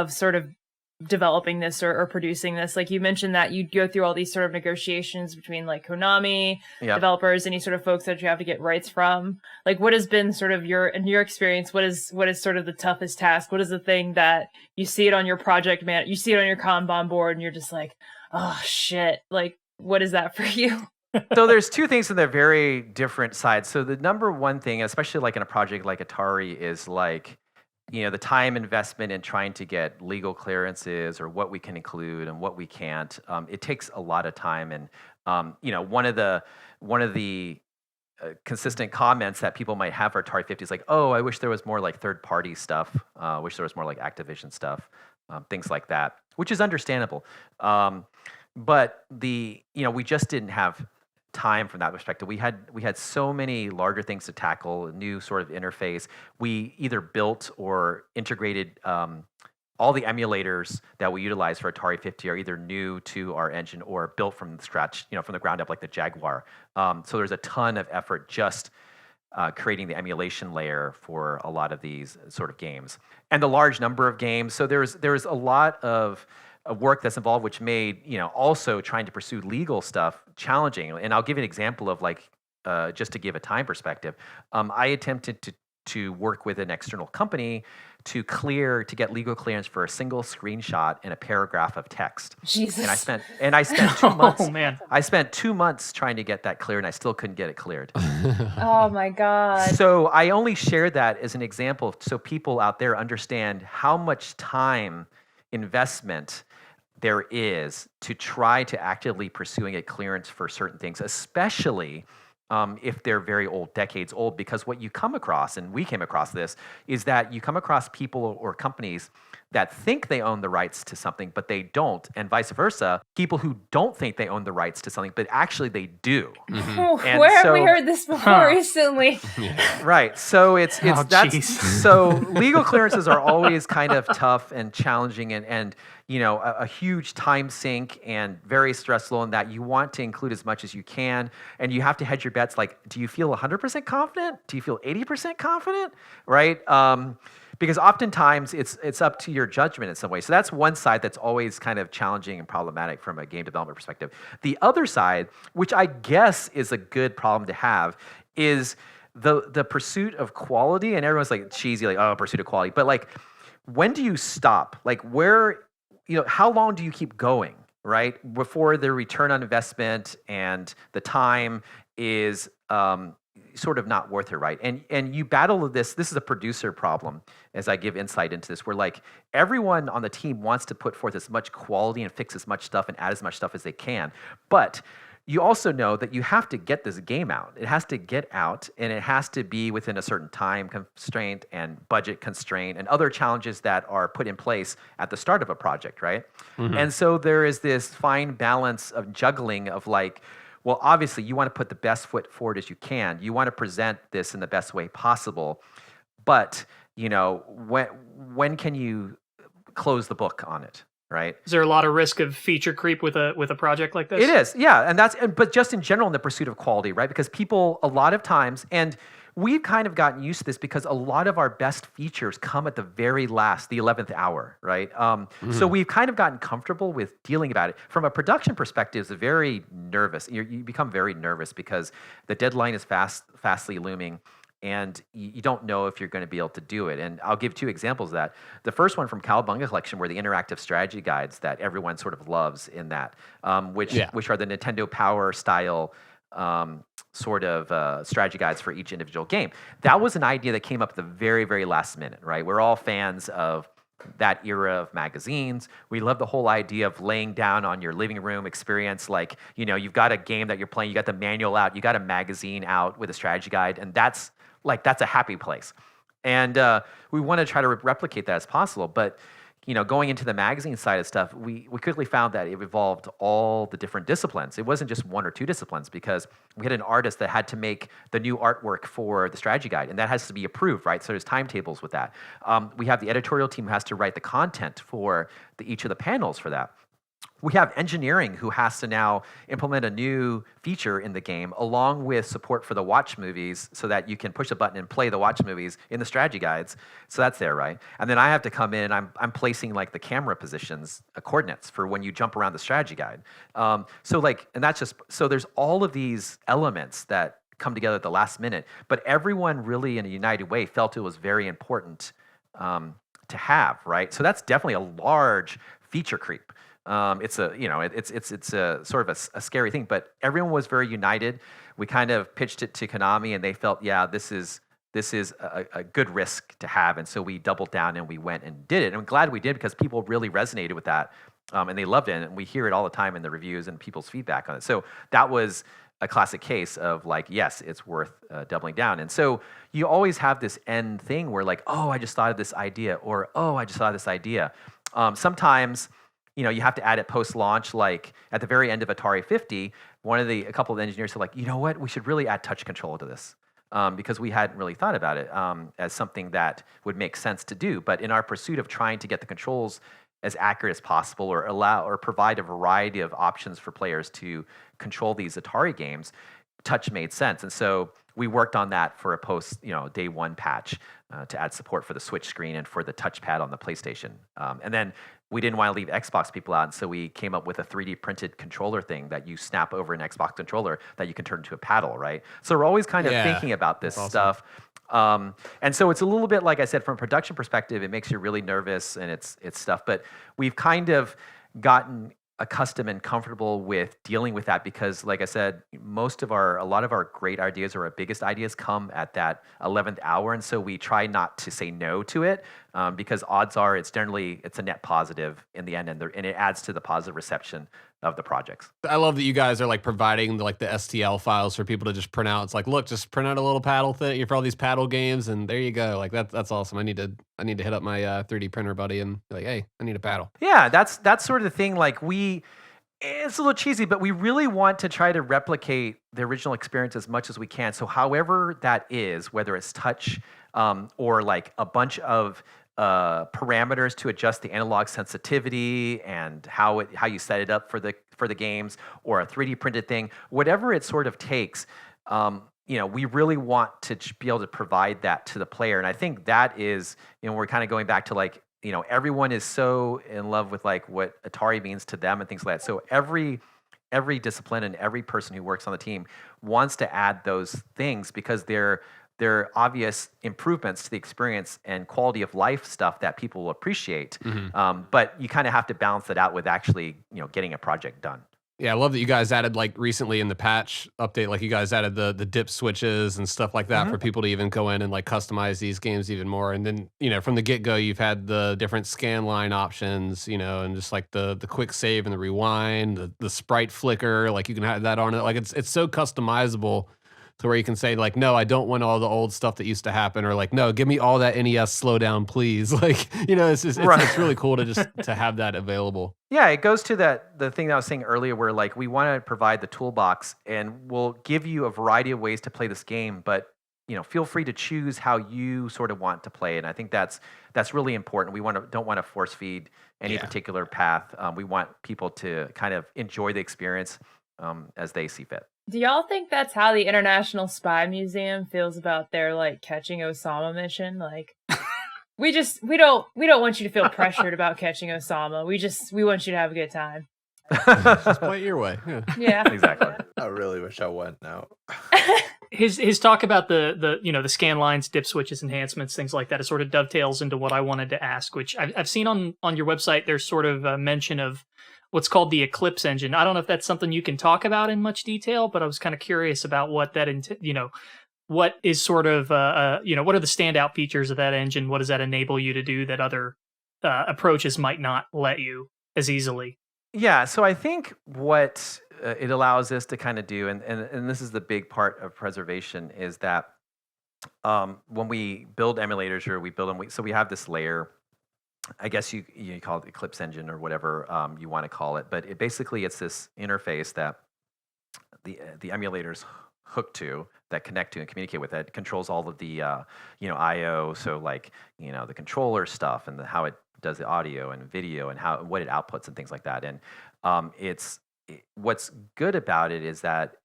sort of developing this or producing this? Like you mentioned that you go through all these sort of negotiations between like Konami, developers, any sort of folks that you have to get rights from. Like what has been sort of in your experience, what is sort of the toughest task? What is the thing that you see it on your project you see it on your Kanban board and you're just like, oh shit, like what is that for you? So there's two things on the very different sides. So the number one thing, especially like in a project like Atari, is like, the time investment in trying to get legal clearances or what we can include and what we can't. It takes a lot of time. And, one of the consistent comments that people might have for Atari 50 is like, oh, I wish there was more like third-party stuff. I wish there was more like Activision stuff, things like that, which is understandable. But we just didn't have time from that perspective. We had so many larger things to tackle, a new sort of interface. We either built or integrated all the emulators that we utilize for Atari 50 are either new to our engine or built from scratch, from the ground up, like the Jaguar. So there's a ton of effort just creating the emulation layer for a lot of these sort of games, and the large number of games. So there's a lot of work that's involved, which made also trying to pursue legal stuff challenging. And I'll give you an example of like just to give a time perspective. I attempted to work with an external company to get legal clearance for a single screenshot and a paragraph of text. Jesus. And I spent 2 months. Oh man. I spent 2 months trying to get that cleared, and I still couldn't get it cleared. Oh my God. So I only shared that as an example so people out there understand how much time investment there is to try to actively pursuing a clearance for certain things, especially if they're very old, decades old, because what you come across, and we came across this, is that you come across people or companies that think they own the rights to something, but they don't, and vice versa, people who don't think they own the rights to something, but actually they do. Mm-hmm. Where have we heard this before recently? Right. So so legal clearances are always kind of tough and challenging and a huge time sink and very stressful in that you want to include as much as you can, and you have to hedge your bets. Like, do you feel 100% confident? Do you feel 80% confident? Right? Because oftentimes it's up to your judgment in some way. So that's one side that's always kind of challenging and problematic from a game development perspective. The other side, which I guess is a good problem to have, is the pursuit of quality. And everyone's like cheesy, like, oh, pursuit of quality. But like, when do you stop? Like, how long do you keep going, right? Before the return on investment and the time is sort of not worth it, right? And you battle with this. This is a producer problem, as I give insight into this, where like everyone on the team wants to put forth as much quality and fix as much stuff and add as much stuff as they can. But you also know that you have to get this game out. It has to get out, and it has to be within a certain time constraint and budget constraint and other challenges that are put in place at the start of a project, right? Mm-hmm. And so there is this fine balance of juggling of like, well, obviously you want to put the best foot forward as you can. You want to present this in the best way possible. But, when can you close the book on it? Right. Is there a lot of risk of feature creep with a project like this? It is, yeah, but just in general in the pursuit of quality, right? Because people a lot of times, and we've kind of gotten used to this because a lot of our best features come at the very last, the 11th hour, right? So we've kind of gotten comfortable with dealing about it. From a production perspective, it's very nervous. You become very nervous because the deadline is fastly looming. And you don't know if you're going to be able to do it. And I'll give two examples of that. The first one from Cowabunga Collection were the interactive strategy guides that everyone sort of loves in that, which are the Nintendo Power style sort of strategy guides for each individual game. That was an idea that came up at the very, very last minute, right? We're all fans of that era of magazines. We love the whole idea of laying down on your living room experience. Like, you've got a game that you're playing, you got the manual out, you got a magazine out with a strategy guide, and that's a happy place. And we want to try to replicate that as possible. But, going into the magazine side of stuff, we quickly found that it evolved all the different disciplines. It wasn't just one or two disciplines because we had an artist that had to make the new artwork for the strategy guide, and that has to be approved, right? So there's timetables with that. We have the editorial team who has to write the content for each of the panels for that. we have engineering who has to now implement a new feature in the game along with support for the watch movies so that you can push a button and play the watch movies in the strategy guides. So that's there, right? And then I have to come in, I'm placing like the camera positions, coordinates for when you jump around the strategy guide. So like, and that's just, so there's all of these elements that come together at the last minute, but everyone really in a united way felt it was very important to have, right? So that's definitely a large feature creep. It's a, you know, it's a sort of a scary thing, but everyone was very united. We kind of pitched it to Konami, and they felt, yeah, this is a good risk to have, and so we doubled down and we went and did it. And I'm glad we did because people really resonated with that, and they loved it. And we hear it all the time in the reviews and people's feedback on it. So that was a classic case of like, yes, it's worth doubling down. And so you always have this end thing where like, oh, I just thought of this idea, or oh, I just thought of this idea. Sometimes, you know, you have to add it post-launch. Like at the very end of Atari 50, a couple of engineers said like, you know what, we should really add touch control to this because we hadn't really thought about it as something that would make sense to do. But in our pursuit of trying to get the controls as accurate as possible, or allow or provide a variety of options for players to control these Atari games, touch made sense. And so we worked on that for a post, day one patch to add support for the Switch screen and for the touchpad on the PlayStation. And then we didn't want to leave Xbox people out, and so we came up with a 3D printed controller thing that you snap over an Xbox controller that you can turn into a paddle, right? So we're always kind of thinking about this stuff. And so it's a little bit, like I said, from a production perspective, it makes you really nervous and it's stuff. But we've kind of gotten accustomed and comfortable with dealing with that because, like I said, a lot of our great ideas or our biggest ideas come at that 11th hour. And so we try not to say no to it because odds are it's a net positive in the end, and it adds to the positive reception of the projects. I love that you guys are like providing the STL files for people to just print out. It's like, look, just print out a little paddle thing for all these paddle games, and there you go. Like that's awesome. I need to hit up my 3D printer buddy and be like, hey, I need a paddle. Yeah, that's sort of the thing. Like it's a little cheesy, but we really want to try to replicate the original experience as much as we can. So however that is, whether it's touch or like a bunch of parameters to adjust the analog sensitivity and how you set it up for the games, or a 3D printed thing, whatever it sort of takes, we really want to be able to provide that to the player. And I think that is, we're kind of going back to like, everyone is so in love with like what Atari means to them and things like that. So every discipline and every person who works on the team wants to add those things because they're obvious improvements to the experience and quality of life stuff that people will appreciate. Mm-hmm. But you kind of have to balance it out with actually, getting a project done. Yeah, I love that you guys added like recently in the patch update, like you guys added the dip switches and stuff like that mm-hmm. for people to even go in and like customize these games even more. And then, from the get-go, you've had the different scan line options, and just like the quick save and the rewind, the sprite flicker, like you can have that on it. Like it's so customizable to where you can say like, no, I don't want all the old stuff that used to happen, or like, no, give me all that NES slowdown, please. Like, it's really cool to just to have that available. Yeah, it goes to the thing that I was saying earlier, where like we want to provide the toolbox, and we'll give you a variety of ways to play this game, but feel free to choose how you sort of want to play. And I think that's really important. We don't want to force feed any particular path. We want people to kind of enjoy the experience as they see fit. Do y'all think that's how the International Spy Museum feels about their like catching Osama mission? Like, we don't want you to feel pressured about catching Osama. We want you to have a good time. Just play it your way. Yeah. Exactly. I really wish I went now. His talk about the scan lines, dip switches, enhancements, things like that, it sort of dovetails into what I wanted to ask, which I've seen on your website. There's sort of a mention of what's called the Eclipse engine. I don't know if that's something you can talk about in much detail, but I was kind of curious about what that, what is sort of, what are the standout features of that engine? What does that enable you to do that other approaches might not let you as easily? Yeah, so I think what it allows us to kind of do, and this is the big part of preservation, is that when we build emulators or we build them, so we have this layer. I guess you call it Eclipse engine or whatever you want to call it, but it's this interface that the emulators hook to, that connect to and communicate with. It controls all of the I/O, so like the controller stuff and how it does the audio and video and what it outputs and things like that. And What's good about it is that,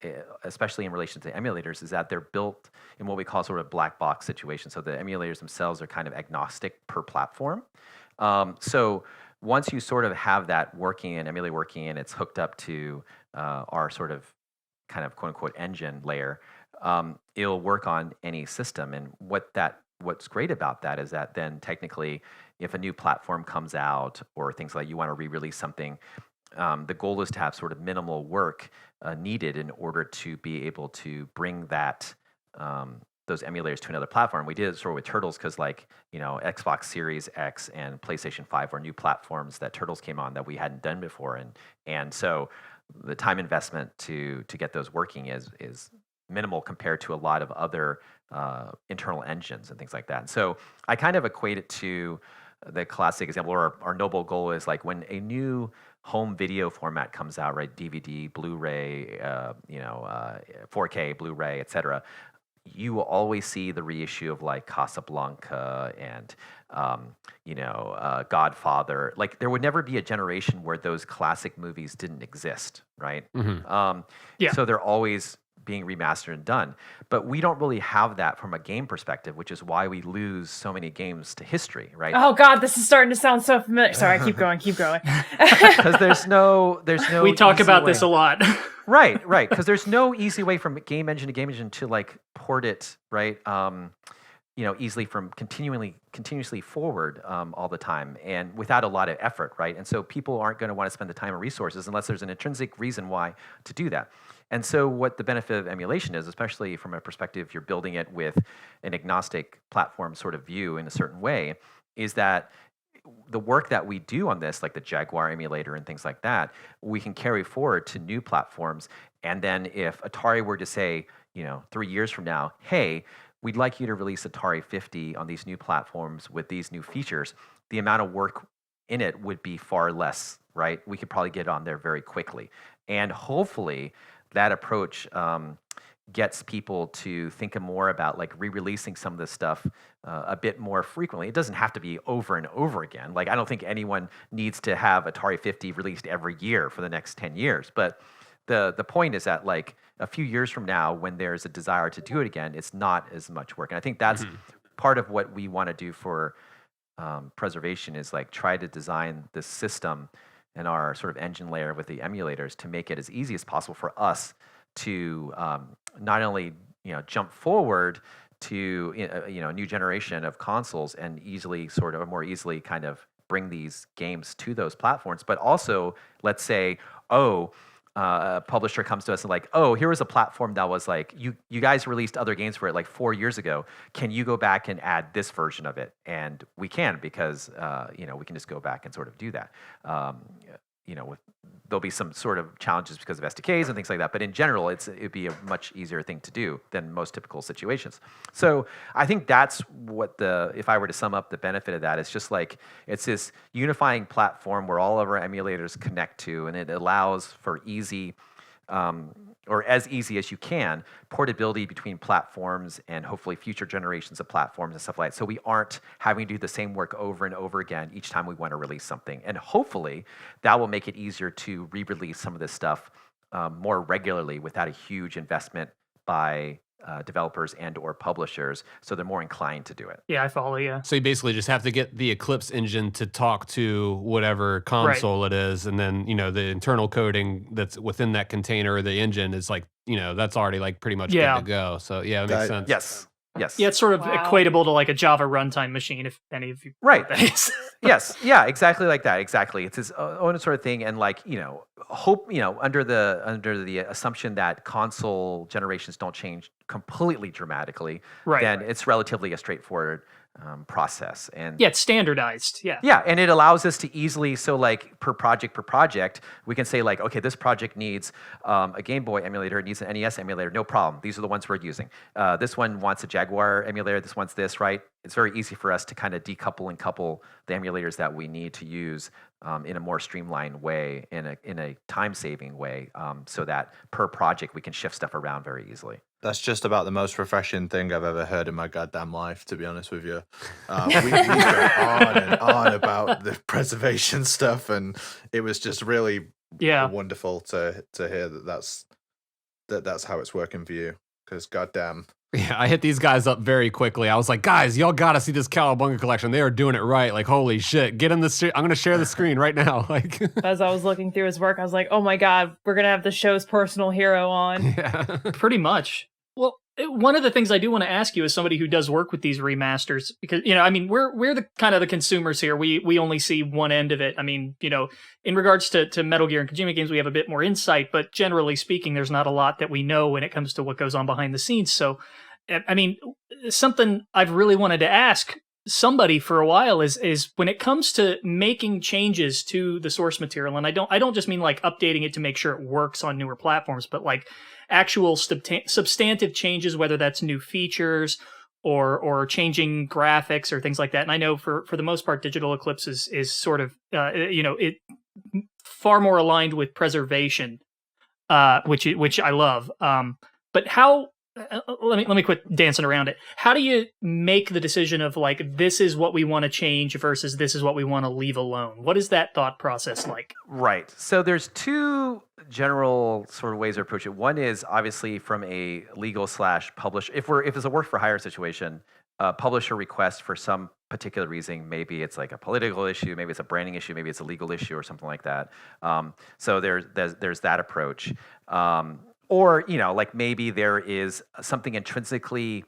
especially in relation to emulators, is that they're built in what we call sort of black box situations. So the emulators themselves are kind of agnostic per platform. So once you sort of have that working and emulator working and it's hooked up to our sort of kind of quote unquote engine layer, it'll work on any system. And what's great about that is that then technically, if a new platform comes out or things like you want to re-release something, the goal is to have sort of minimal work needed in order to be able to bring that those emulators to another platform. We did it sort of with Turtles because, like, Xbox Series X and PlayStation 5 were new platforms that Turtles came on that we hadn't done before, and so the time investment to get those working is minimal compared to a lot of other internal engines and things like that. And so I kind of equate it to the classic example, or our noble goal is like when a new home video format comes out, right? DVD, Blu-ray, 4K, Blu-ray, etc. You will always see the reissue of like Casablanca and Godfather. Like there would never be a generation where those classic movies didn't exist, right? Yeah. So they're always being remastered and done. But we don't really have that from a game perspective, which is why we lose so many games to history, right? Oh God, this is starting to sound so familiar. Sorry, keep going. Because there's no. We talk easy about way. this a lot. Right. Because there's no easy way from game engine to game engine to like port it, right? Easily from continuously forward all the time and without a lot of effort, right? And so people aren't going to want to spend the time and resources unless there's an intrinsic reason why to do that. And so what the benefit of emulation is, especially from a perspective you're building it with an agnostic platform sort of view in a certain way, is that the work that we do on this, like the Jaguar emulator and things like that, we can carry forward to new platforms. And then if Atari were to say, 3 years from now, hey, we'd like you to release Atari 50 on these new platforms with these new features, the amount of work in it would be far less, right? We could probably get on there very quickly. And hopefully that approach gets people to think more about like re-releasing some of this stuff a bit more frequently. It doesn't have to be over and over again. Like I don't think anyone needs to have Atari 50 released every year for the next 10 years. But the point is that like a few years from now, when there's a desire to do it again, it's not as much work. And I think that's part of what we want to do for preservation is like try to design this system and our sort of engine layer with the emulators to make it as easy as possible for us to not only jump forward to a new generation of consoles and more easily kind of bring these games to those platforms, but also let's say, a publisher comes to us and like, here was a platform that was like, you guys released other games for it like 4 years ago. Can you go back and add this version of it? And we can because we can just go back and sort of do that. There'll be some sort of challenges because of SDKs and things like that. But in general, it'd be a much easier thing to do than most typical situations. So I think that's what if I were to sum up the benefit of that, it's just like, it's this unifying platform where all of our emulators connect to, and it allows for easy, or as easy as you can, portability between platforms and hopefully future generations of platforms and stuff like that. So we aren't having to do the same work over and over again each time we want to release something. And hopefully that will make it easier to re-release some of this stuff more regularly without a huge investment by developers and or publishers, so they're more inclined to do it. Yeah, I follow you. So you basically just have to get the Eclipse engine to talk to whatever console it is, and then the internal coding that's within that container or the engine is like that's already like pretty much good to go. So yeah, it makes sense. Yes. Yeah, it's sort of equatable to like a Java runtime machine, if any of you right. Yes, yeah, exactly like that. Exactly, it's its own sort of thing, and like hope under the assumption that console generations don't change completely dramatically, then it's relatively a straightforward process. And it's standardized. Yeah, and it allows us to easily, so like per project, we can say like, okay, this project needs a Game Boy emulator, it needs an NES emulator, no problem. These are the ones we're using. This one wants a Jaguar emulator, this wants this, right? It's very easy for us to kind of decouple and couple the emulators that we need to use in a more streamlined way, in a time-saving way, so that per project we can shift stuff around very easily. That's just about the most refreshing thing I've ever heard in my goddamn life, to be honest with you. We go on and on about the preservation stuff, and it was just really Yeah. wonderful to hear that's how it's working for you. Because goddamn, Yeah, I hit these guys up very quickly. I was like, guys, y'all gotta see this Cowabunga collection. They are doing it right. Like, holy shit. Get in the I'm gonna share the screen right now. Like, As I was looking through his work, I was like, oh my god, we're gonna have the show's personal hero on. yeah. Pretty much. Well, one of the things I do want to ask you as somebody who does work with these remasters, because I mean, we're the kind of the consumers here. We only see one end of it. I mean, in regards to Metal Gear and Kojima games, we have a bit more insight, but generally speaking, there's not a lot that we know when it comes to what goes on behind the scenes. So, I mean, something I've really wanted to ask somebody for a while is when it comes to making changes to the source material, and I don't just mean like updating it to make sure it works on newer platforms, but like actual substantive changes, whether that's new features or changing graphics or things like that. And I know for the most part, Digital Eclipse is sort of it far more aligned with preservation, which I love. But how? Let me quit dancing around it. How do you make the decision of like, this is what we want to change versus this is what we want to leave alone? What is that thought process like? Right. So there's two general sort of ways to approach it. One is obviously from a legal / publisher. If it's a work for hire situation, publisher request for some particular reason. Maybe it's like a political issue, maybe it's a branding issue, maybe it's a legal issue or something like that. So there's that approach. Or, like maybe there is something intrinsically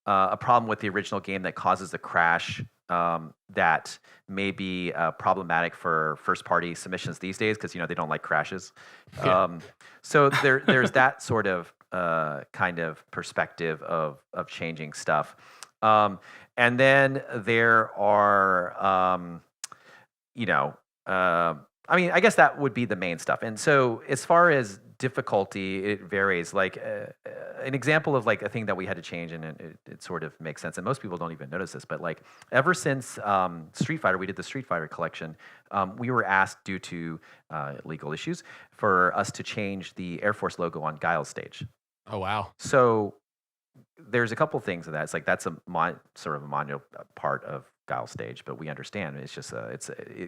a problem with the original game that causes the crash that may be problematic for first-party submissions these days because, they don't like crashes. Yeah. So there's that sort of kind of perspective of changing stuff. And then there are, I mean, I guess that would be the main stuff. And so as far as difficulty, it varies. Like an example of like a thing that we had to change, and it sort of makes sense. And most people don't even notice this, but like ever since Street Fighter, we did the Street Fighter collection. We were asked due to legal issues for us to change the Air Force logo on Guile's stage. Oh, wow. So there's a couple things of that. It's like that's sort of a monumental part of Guile's stage, but we understand it's just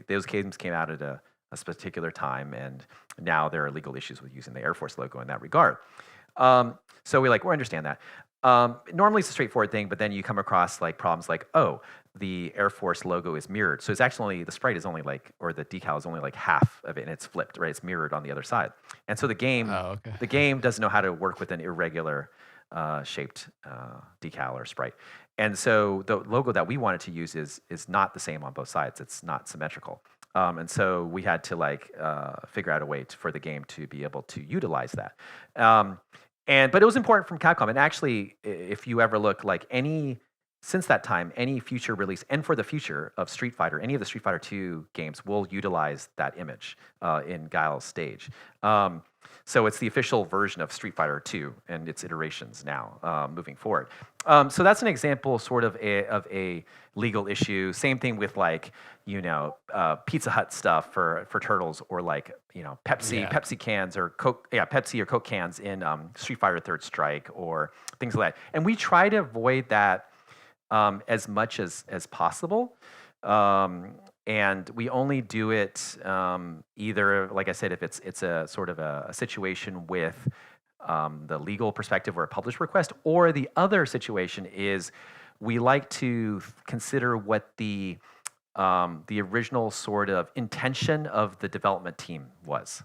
those games came out at a particular time, and now there are legal issues with using the Air Force logo in that regard. So we understand that. Normally it's a straightforward thing, but then you come across like problems like, oh, the Air Force logo is mirrored. So it's actually, the sprite is only like, or the decal is only like half of it, and it's flipped, right? It's mirrored on the other side. And so the game doesn't know how to work with an irregular shaped decal or sprite. And so the logo that we wanted to use is not the same on both sides. It's not symmetrical. And so we had to figure out a way for the game to be able to utilize that. But it was important from Capcom. And actually, if you ever look since that time, any future release, and for the future of Street Fighter, any of the Street Fighter 2 games will utilize that image in Guile's stage. So it's the official version of Street Fighter 2 and its iterations now moving forward. So that's an example sort of a legal issue. Same thing with Pizza Hut stuff for Turtles, or Pepsi cans or Coke, Pepsi or Coke cans in Street Fighter Third Strike or things like that. And we try to avoid that as much as possible. And we only do it either, like I said, if it's a sort of a situation with the legal perspective or a published request, or the other situation is we like to consider what the original sort of intention of the development team was.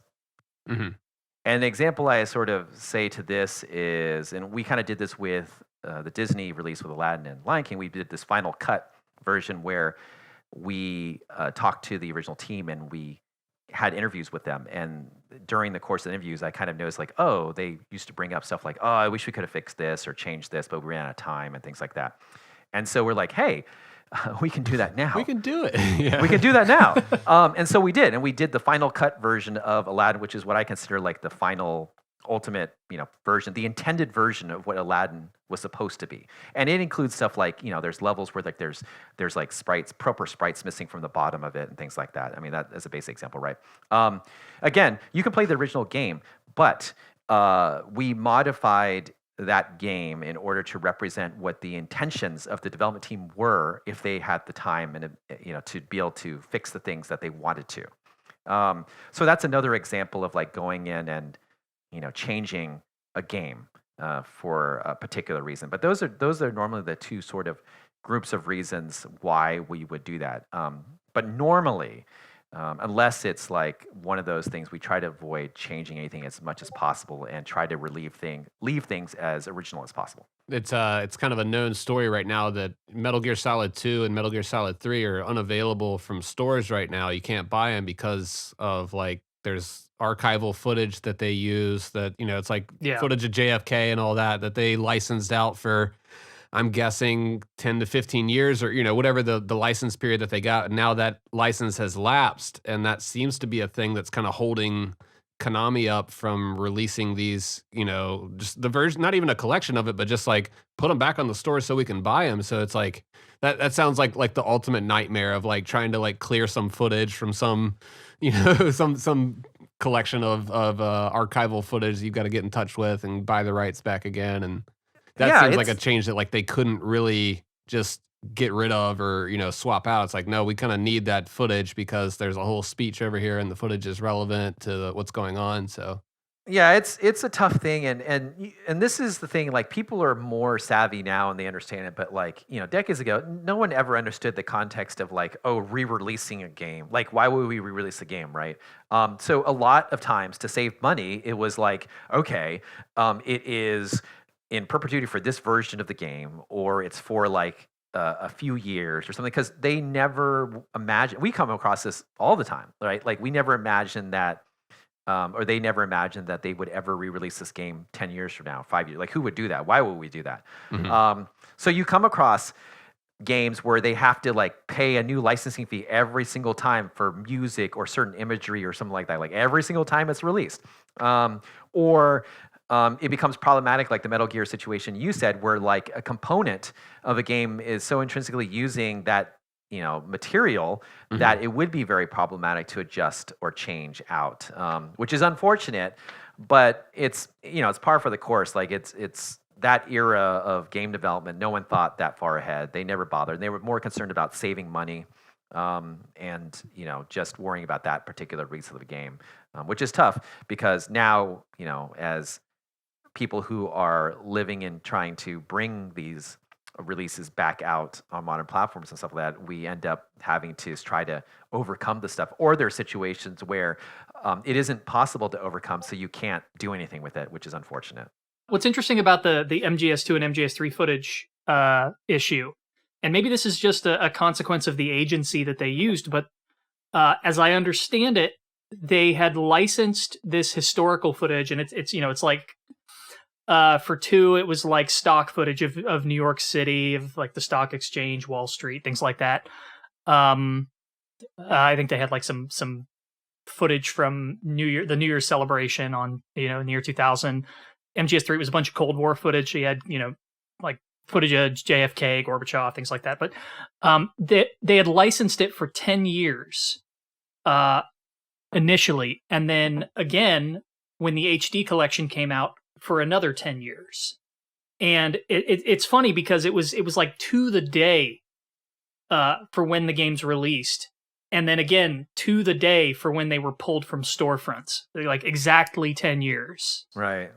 Mm-hmm. And the example I sort of say to this is, and we kind of did this with the Disney release with Aladdin and Lion King, we did this final cut version where we talked to the original team and we had interviews with them. And during the course of the interviews, I kind of noticed they used to bring up stuff like, oh, I wish we could have fixed this or changed this, but we ran out of time and things like that. And so we're like, hey, we can do that now. We can do it. Yeah. We can do that now. And so we did. And we did the final cut version of Aladdin, which is what I consider like the final ultimate, version, the intended version of what Aladdin was supposed to be. And it includes stuff like, there's levels where there's like sprites, proper sprites missing from the bottom of it and things like that. I mean, that is a basic example, right? Again, you can play the original game, but we modified that game in order to represent what the intentions of the development team were if they had the time and to be able to fix the things that they wanted to. So that's another example of like going in and changing a game for a particular reason. But those are normally the two sort of groups of reasons why we would do that. But normally, unless it's like one of those things, we try to avoid changing anything as much as possible and try to leave things as original as possible. It's kind of a known story right now that Metal Gear Solid 2 and Metal Gear Solid 3 are unavailable from stores right now. You can't buy them because of like there's archival footage that they use that, it's like footage of JFK and all that they licensed out for, I'm guessing 10 to 15 years or, whatever the license period that they got. And now that license has lapsed, and that seems to be a thing that's kind of holding Konami up from releasing these, just the version, not even a collection of it, but just like put them back on the store so we can buy them. So it's like, that sounds like the ultimate nightmare of like trying to like clear some footage from some, some collection of archival footage you've got to get in touch with and buy the rights back again. And that seems like a change that like they couldn't really just get rid of or swap out. It's like, no, we kind of need that footage because there's a whole speech over here and the footage is relevant to what's going on. So yeah, it's a tough thing, and this is the thing. Like people are more savvy now and they understand it, but like decades ago, no one ever understood the context of like, oh, re-releasing a game. Like, why would we re-release a game, right? So a lot of times to save money, it was like, okay, it is in perpetuity for this version of the game, or it's for like a few years or something, because they never imagine. We come across this all the time, right? Like we never imagined that, or they never imagined that they would ever re-release this game 10 years from now, 5 years. Like who would do that? Why would we do that? Mhm. So you come across games where they have to like pay a new licensing fee every single time for music or certain imagery or something like that, like every single time it's released. Or it becomes problematic, like the Metal Gear situation you said, where like a component of a game is so intrinsically using that material that it would be very problematic to adjust or change out, which is unfortunate, but it's it's par for the course. Like it's that era of game development. No one thought that far ahead. They never bothered. They were more concerned about saving money and just worrying about that particular release of the game, which is tough because now as people who are living and trying to bring these releases back out on modern platforms and stuff like that, we end up having to try to overcome the stuff. Or there are situations where it isn't possible to overcome, so you can't do anything with it, which is unfortunate. What's interesting about the MGS2 and MGS3 footage issue, and maybe this is just a consequence of the agency that they used, but as I understand it, they had licensed this historical footage, and it's like for 2, it was like stock footage of New York City, of like the stock exchange, Wall Street, things like that. I think they had like some footage from the New Year's celebration on in the year 2000. MGS3 was a bunch of Cold War footage. He had like footage of JFK, Gorbachev, things like that. But they had licensed it for 10 years initially, and then again when the HD collection came out for another 10 years. And it's funny because it was like to the day for when the game's released, and then again to the day for when they were pulled from storefronts. They're like exactly 10 years. Right.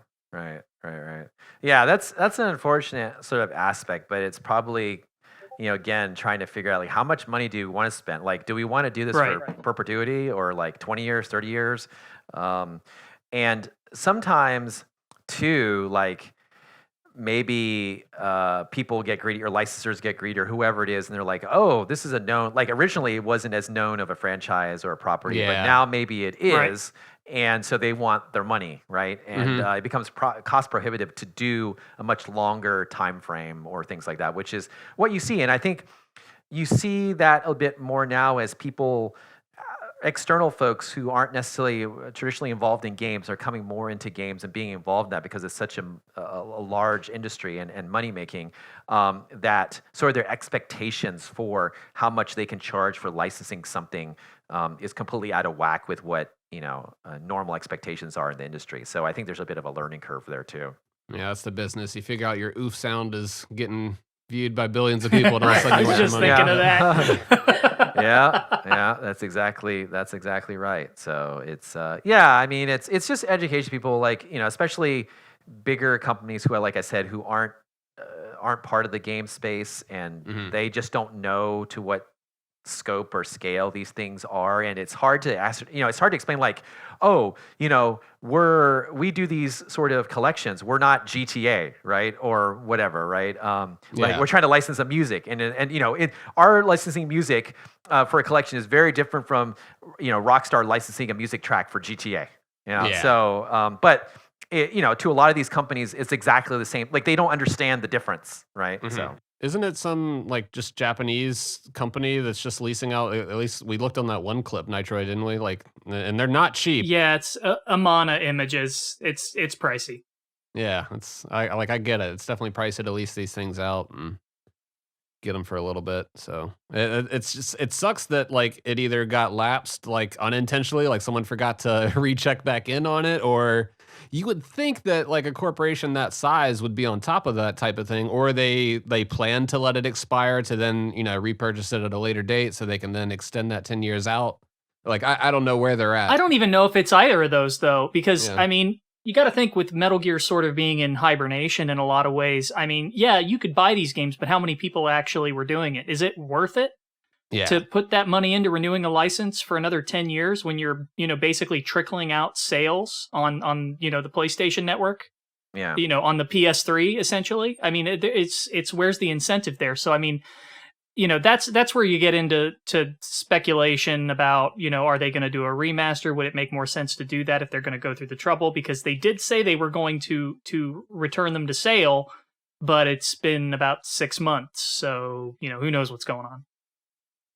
Yeah, that's an unfortunate sort of aspect, but it's probably again trying to figure out like how much money do we want to spend? Like, do we want to do this for perpetuity or like 20 years, 30 years? And sometimes too, like maybe people get greedy or licensors get greedy or whoever it is, and they're like, oh, this is a known, like originally it wasn't as known of a franchise or a property, but now maybe it is. Right. And so they want their money, right? And it becomes cost prohibitive to do a much longer time frame or things like that, which is what you see. And I think you see that a bit more now as people, external folks who aren't necessarily traditionally involved in games are coming more into games and being involved in that because it's such a large industry and money making, that sort of their expectations for how much they can charge for licensing something is completely out of whack with what normal expectations are in the industry. So I think there's a bit of a learning curve there too. Yeah, that's the business. You figure out your oof sound is getting viewed by billions of people, and all of a sudden I you was want just your money. thinking of that. Yeah, that's exactly right. So it's I mean it's just education people, like, especially bigger companies who are, like I said, who aren't part of the game space, and they just don't know to what scope or scale these things are, and it's hard to ask, it's hard to explain, like, oh, we do these sort of collections, we're not GTA, right, or whatever, right? Like, we're trying to license some music, and our licensing music for a collection is very different from Rockstar licensing a music track for GTA. So but to a lot of these companies, it's exactly the same. Like, they don't understand the difference, right? So isn't it some like just Japanese company that's just leasing out? At least we looked on that one clip, Nitro, didn't we? Like, and they're not cheap. Yeah, it's Amana Images. It's pricey. Yeah, I get it. It's definitely pricey to lease these things out and get them for a little bit. So it sucks that like it either got lapsed like unintentionally, like someone forgot to recheck back in on it, or you would think that like a corporation that size would be on top of that type of thing, or they plan to let it expire to then repurchase it at a later date so they can then extend that 10 years out. Like I don't know where they're at. I don't even know if it's either of those though, because Yeah. I mean, you got to think with Metal Gear sort of being in hibernation in a lot of ways. I mean, yeah, you could buy these games, but how many people actually were doing it? Is it worth it? Yeah. To put that money into renewing a license for another 10 years when you're, basically trickling out sales on the PlayStation network, yeah, on the PS3 essentially. I mean, it's where's the incentive there? So I mean, that's where you get into speculation about, are they going to do a remaster? Would it make more sense to do that if they're going to go through the trouble? Because they did say they were going to return them to sale, but it's been about 6 months. So, who knows what's going on.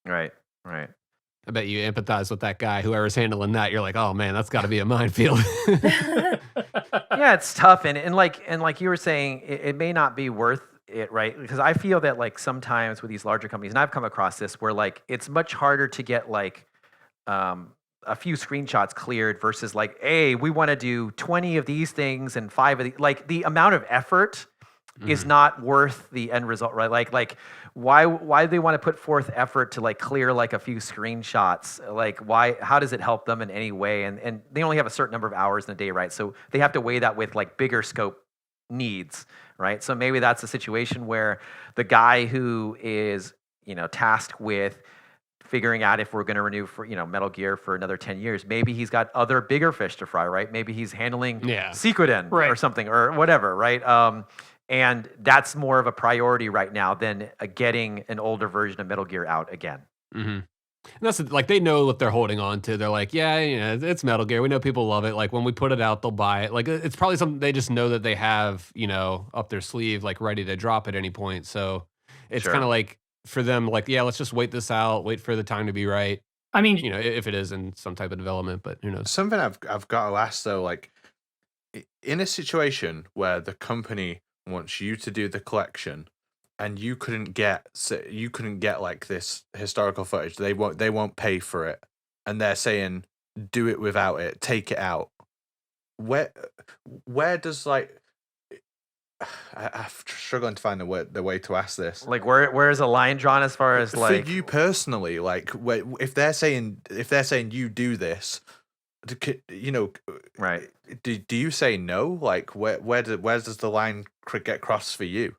Right. I bet you empathize with that guy, whoever's handling that. You're like, oh man, that's got to be a minefield. Yeah, it's tough, and like you were saying, it may not be worth it, right? Because I feel that like sometimes with these larger companies, and I've come across this, where like it's much harder to get like a few screenshots cleared versus like, hey, we want to do 20 of these things and 5 of these. Like, the amount of effort is not worth the end result, right? Like why do they want to put forth effort to like clear like a few screenshots? Like, how does it help them in any way? And they only have a certain number of hours in a day, right? So they have to weigh that with like bigger scope needs, right? So maybe that's a situation where the guy who is, tasked with figuring out if we're going to renew for, Metal Gear for another 10 years, maybe he's got other bigger fish to fry, right? Maybe he's handling Sequiden or something or whatever, right? And that's more of a priority right now than getting an older version of Metal Gear out again. Mm-hmm. And that's like, they know what they're holding on to. They're like, yeah, it's Metal Gear. We know people love it. Like, when we put it out, they'll buy it. Like, it's probably something they just know that they have, up their sleeve, like ready to drop at any point. So it's kind of like for them, like, yeah, let's just wait this out, wait for the time to be right. I mean, if it is in some type of development, but who knows? Something I've got to ask though, like, in a situation where the company wants you to do the collection and you couldn't get like this historical footage, they won't pay for it, and they're saying do it without it, take it out. Where does like I'm struggling to find the way to ask this. Like, where is a line drawn as far as like for you personally? Like, if they're saying you do this, right? Do you say no? Like, where does the line get crossed for you?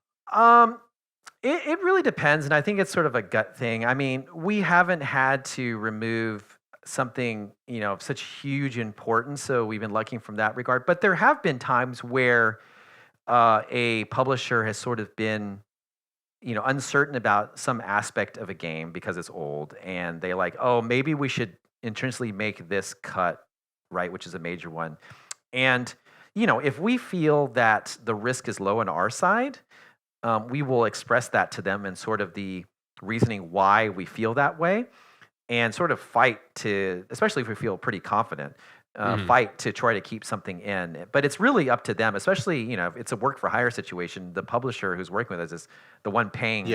It really depends, and I think it's sort of a gut thing. I mean, we haven't had to remove something of such huge importance, so we've been lucky from that regard. But there have been times where a publisher has sort of been uncertain about some aspect of a game because it's old, and they like, oh, maybe we should intrinsically make this cut, right, which is a major one. And if we feel that the risk is low on our side, we will express that to them and sort of the reasoning why we feel that way, and sort of fight to, especially if we feel pretty confident, fight to try to keep something in. But it's really up to them, especially, if it's a work for hire situation, the publisher who's working with us is the one paying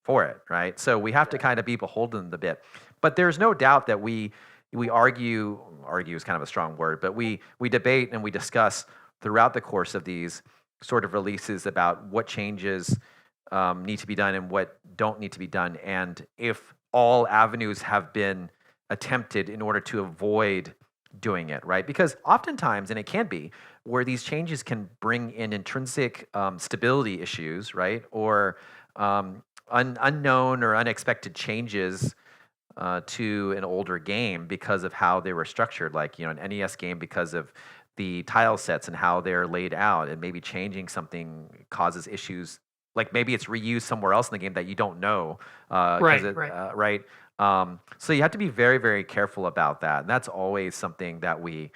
for it, right? So we have to kind of be beholden a bit. But there's no doubt that we argue is kind of a strong word, but we debate and we discuss throughout the course of these sort of releases about what changes need to be done and what don't need to be done, and if all avenues have been attempted in order to avoid doing it, right? Because oftentimes, and it can be, where these changes can bring in intrinsic stability issues, right? Or unknown or unexpected changes to an older game because of how they were structured, like an NES game because of the tile sets and how they're laid out, and maybe changing something causes issues. Like maybe it's reused somewhere else in the game that you don't know. Right. So you have to be very, very careful about that, and that's always something that we,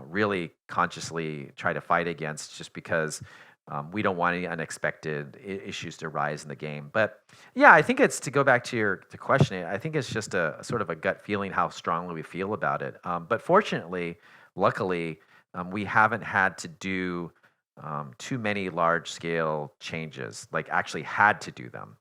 really consciously try to fight against, just because we don't want any unexpected issues to rise in the game. But yeah, I think it's, to go back to your question, I think it's just a sort of a gut feeling how strongly we feel about it. But fortunately, luckily, we haven't had to do too many large-scale changes, like actually had to do them,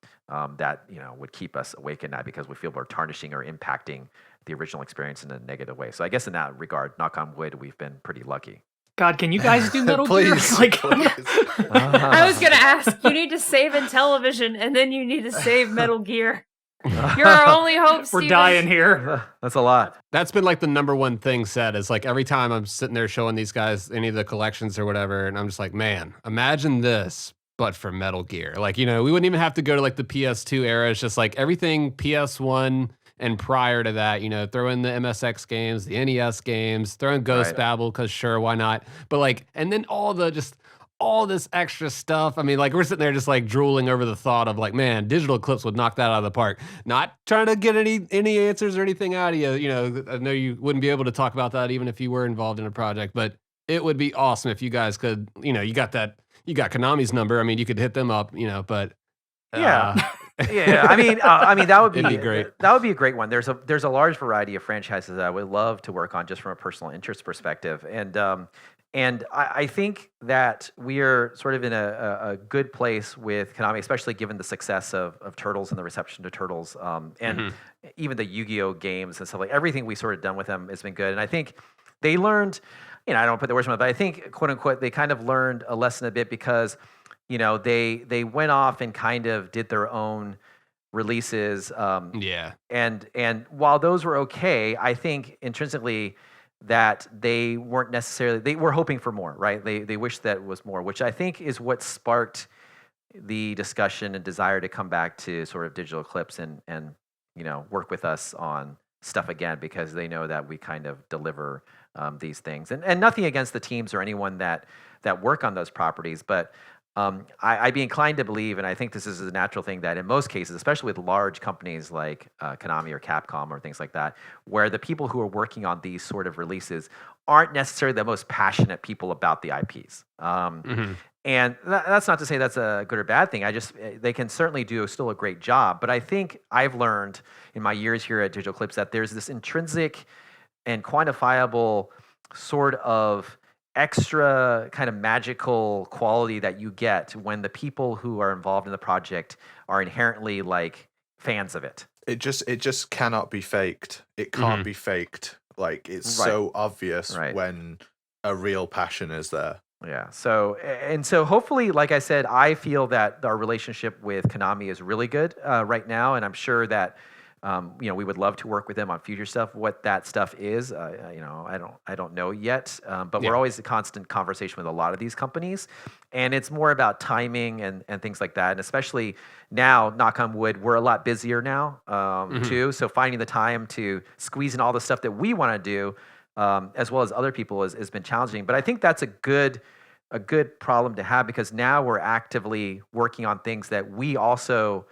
that would keep us awake at night because we feel we're tarnishing or impacting the original experience in a negative way. So I guess in that regard, knock on wood, we've been pretty lucky. God, can you guys do Metal Gear? Please, Like, please. I was gonna ask. You need to save in television, and then you need to save Metal Gear. You're our only hope. we're Steven. dying here. That's a lot. That's been like the number one thing said, is like every time I'm sitting there showing these guys any of the collections or whatever, and I'm just like, man, imagine this, but for Metal Gear. Like, we wouldn't even have to go to like the PS2 era. It's just like everything PS1 and prior to that, throw in the MSX games, the NES games, throw in Ghost Right. Babel, because sure, why not? But like, and then all this extra stuff. I mean, like, we're sitting there just like drooling over the thought of like, man, Digital Eclipse would knock that out of the park. Not trying to get any answers or anything out of you. I know you wouldn't be able to talk about that even if you were involved in a project, but it would be awesome if you guys could, you got Konami's number. I mean, you could hit them up, but Yeah. Yeah, I mean, that would be, It'd be great. That would be a great one. There's a large variety of franchises that I would love to work on just from a personal interest perspective, and I think that we are sort of in a good place with Konami, especially given the success of Turtles and the reception to Turtles, and even the Yu-Gi-Oh games and stuff. Like everything we sort of done with them has been good, and I think they learned. I don't put the words in my mouth, but I think, quote unquote, they kind of learned a lesson a bit because they went off and kind of did their own releases. yeah. And while those were okay, I think intrinsically that they weren't necessarily, they were hoping for more, right? They wished that was more, which I think is what sparked the discussion and desire to come back to sort of Digital Eclipse and work with us on stuff again, because they know that we kind of deliver these things. And nothing against the teams or anyone that work on those properties, but I'd be inclined to believe, and I think this is a natural thing, that in most cases, especially with large companies like Konami or Capcom or things like that, where the people who are working on these sort of releases aren't necessarily the most passionate people about the IPs. And that's not to say that's a good or bad thing. They can certainly do still a great job. But I think I've learned in my years here at Digital Eclipse that there's this intrinsic and quantifiable sort of extra kind of magical quality that you get when the people who are involved in the project are inherently like fans of it. It just cannot be faked. It can't be faked. Like, it's so obvious when a real passion is there. Yeah. So hopefully, like I said, I feel that our relationship with Konami is really good right now, and I'm sure that we would love to work with them on future stuff. What that stuff is, I don't know yet. But we're always in constant conversation with a lot of these companies, and it's more about timing and things like that. And especially now, knock on wood, we're a lot busier now too. So finding the time to squeeze in all the stuff that we want to do, as well as other people, has been challenging. But I think that's a good problem to have, because now we're actively working on things that we also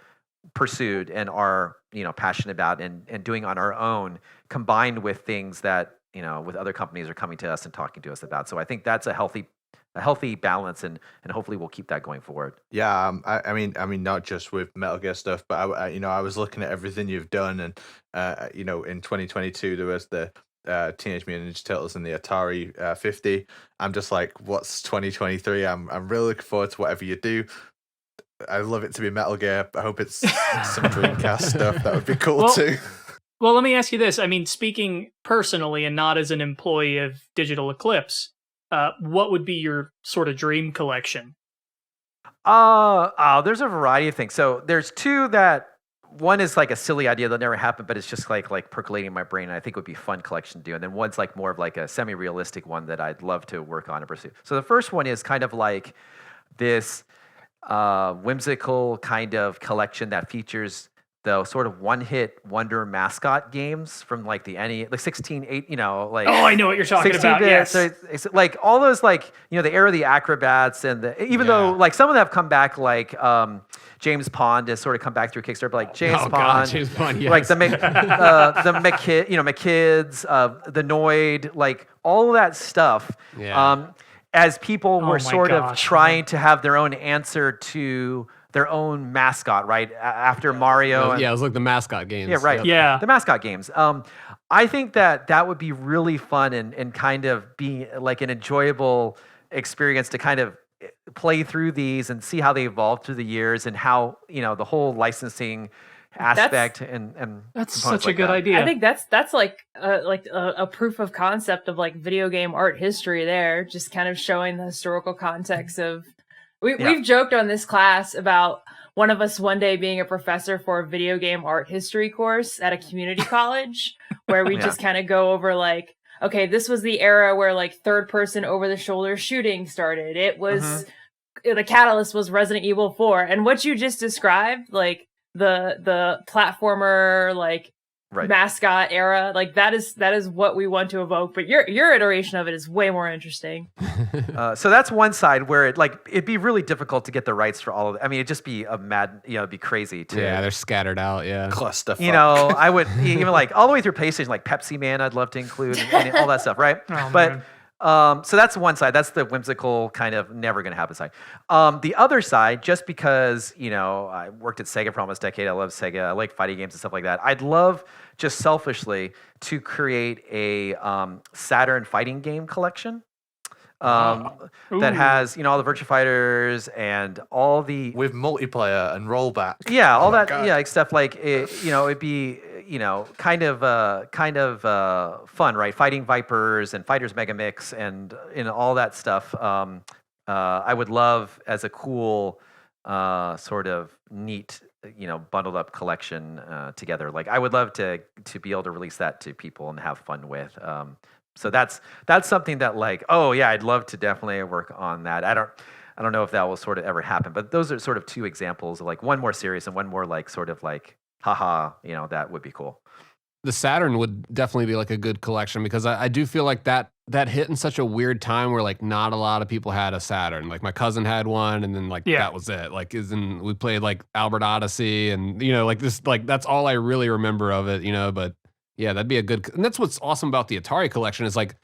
pursued and are passionate about and doing on our own, combined with things that with other companies are coming to us and talking to us about. So I think that's a healthy balance, and hopefully we'll keep that going forward. Yeah, I mean, not just with Metal Gear stuff, but I was looking at everything you've done, and in 2022 there was the Teenage Mutant Ninja Turtles and the Atari 50. I'm just like, what's 2023? I'm really looking forward to whatever you do. I love it to be Metal Gear. I hope it's some Dreamcast stuff. That would be cool too. Well, let me ask you this. I mean, speaking personally and not as an employee of Digital Eclipse, what would be your sort of dream collection? There's a variety of things. So there's two that one is like a silly idea that never happened, but it's just like percolating in my brain, and I think would be a fun collection to do. And then one's like more of like a semi-realistic one that I'd love to work on and pursue. So the first one is kind of like this whimsical kind of collection that features the sort of one-hit wonder mascot games from like the NES, like 16-8, like. Oh, I know what you're talking about. 16-bit. Yes. So it's like all those like the era of the Acrobats and even though like some of them have come back like James Pond has sort of come back through Kickstarter, but like James Pond, James Pond, yes. like the McKids, the Noid, like all of that stuff. Yeah. As people were my sort of gosh, trying to have their own answer to their own mascot, right? After Mario. It was like the mascot games. Yeah, right. Yep. Yeah. The mascot games. I think that would be really fun and kind of be like an enjoyable experience to kind of play through these and see how they evolve through the years and how, the whole licensing aspect and That's components such a like good that. idea. I think that's like a proof of concept of like video game art history there, just kind of showing the historical context of we've joked on this class about one of us one day being a professor for a video game art history course at a community college where we just kind of go over like, okay, this was the era where like third person over the shoulder shooting started. It was the catalyst was Resident Evil 4, and what you just described, like the platformer like mascot era, like that is what we want to evoke, but your iteration of it is way more interesting. So that's one side where it'd be really difficult to get the rights for all of it. I mean, it'd just be a mad, it'd be crazy too. Yeah, they're scattered out. Yeah. Clusterfuck. I would even like all the way through PlayStation, like Pepsi Man, I'd love to include and all that stuff, right? Oh, but man. so that's one side. That's the whimsical kind of never going to happen side. The other side, just because I worked at Sega for almost a decade, I love Sega. I like fighting games and stuff like that. I'd love just selfishly to create a Saturn fighting game collection. That has all the Virtua Fighters and all the With multiplayer and rollback. all that God. like stuff like it, it'd be kind of fun, right? Fighting Vipers and Fighters Megamix and all that stuff. I would love as a cool sort of neat bundled up collection together. Like I would love to be able to release that to people and have fun with. So that's something that like, oh yeah, I'd love to definitely work on that. I don't know if that will sort of ever happen, but those are sort of two examples of like one more serious and one more like sort of like, haha, that would be cool. The Saturn would definitely be like a good collection because I do feel like that hit in such a weird time where like not a lot of people had a Saturn. Like my cousin had one, and then like that was it. Like we played like Albert Odyssey, and like this, like that's all I really remember of it. But yeah, that'd be a good. And that's what's awesome about the Atari collection is like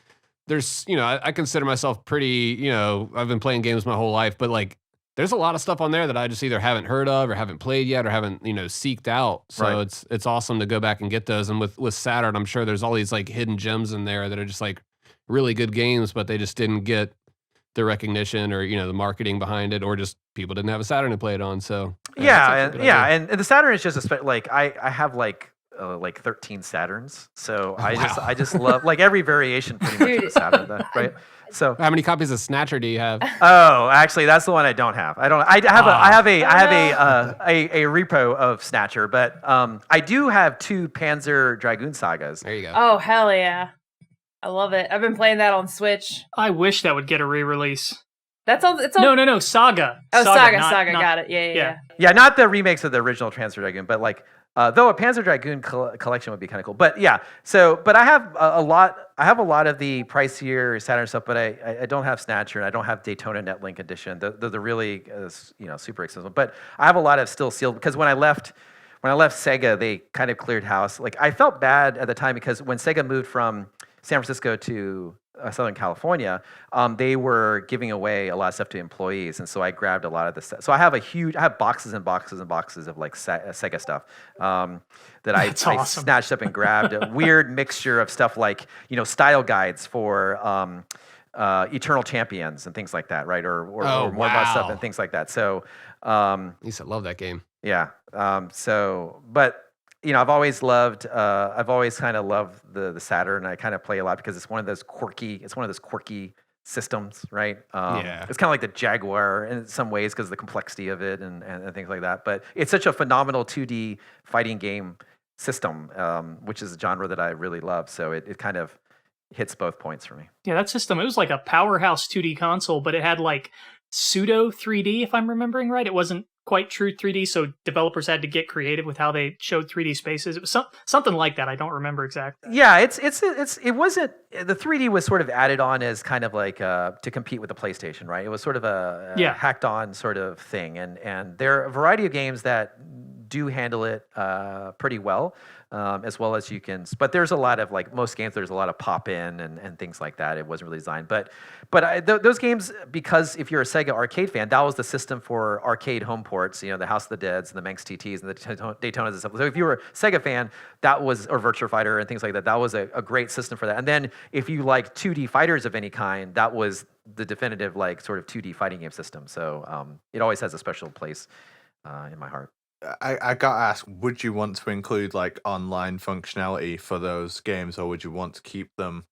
there's I consider myself pretty I've been playing games my whole life, but like there's a lot of stuff on there that I just either haven't heard of or haven't played yet or haven't seeked out. So it's awesome to go back and get those. And with Saturn, I'm sure there's all these like hidden gems in there that are just like really good games, but they just didn't get the recognition or the marketing behind it, or just people didn't have a Saturn to play it on. So and the Saturn is just like I have like 13 Saturns, so I just love like every variation pretty much of the Saturn, right? So how many copies of Snatcher do you have? Oh, actually, that's the one I don't have. I have a repo of Snatcher, but I do have 2 Panzer Dragoon Sagas. There you go. Oh hell yeah, I love it. I've been playing that on Switch. I wish that would get a re-release. That's all. It's all. No, Saga. Oh, Saga. not- Got it. Yeah. Yeah, not the remakes of the original Panzer Dragoon, but like though a Panzer Dragoon collection would be kind of cool. But yeah, but I have a lot. I have a lot of the pricier Saturn stuff, but I don't have Snatcher and I don't have Daytona Netlink Edition. The really super expensive. But I have a lot of still sealed because when I left Sega, they kind of cleared house. Like I felt bad at the time because when Sega moved from San Francisco to Southern California, they were giving away a lot of stuff to employees, and so I grabbed a lot of the stuff. So I have boxes and boxes and boxes of like Sega stuff that I awesome. snatched up and grabbed. A weird mixture of stuff like style guides for Eternal Champions and things like that, right? Or more about stuff and things like that. So I used to love that game. yeah. But I've always kind of loved the Saturn. I kind of play a lot because it's one of those quirky systems, right? Yeah. It's kind of like the Jaguar in some ways because of the complexity of it and things like that. But it's such a phenomenal 2D fighting game system, which is a genre that I really love. So it kind of hits both points for me. Yeah, that system, it was like a powerhouse 2D console, but it had like pseudo 3D, if I'm remembering right. It wasn't quite true 3D, so developers had to get creative with how they showed 3D spaces. It was something like that. I don't remember exactly. Yeah, it wasn't, the 3D was sort of added on as kind of like to compete with the PlayStation, right? It was sort of a hacked on sort of thing, and there are a variety of games that do handle it pretty well. As well as you can, but there's a lot of like most games. There's a lot of pop in and things like that. It wasn't really designed, but those games, because if you're a Sega arcade fan, that was the system for arcade home ports. You know, the House of the Deads and the Manx TTs and the Daytonas and stuff. So if you were a Sega fan, that was, or Virtua Fighter and things like that, that was a great system for that. And then if you like 2D fighters of any kind, that was the definitive like sort of 2D fighting game system. So it always has a special place in my heart. I gotta ask, would you want to include like online functionality for those games, or would you want to keep them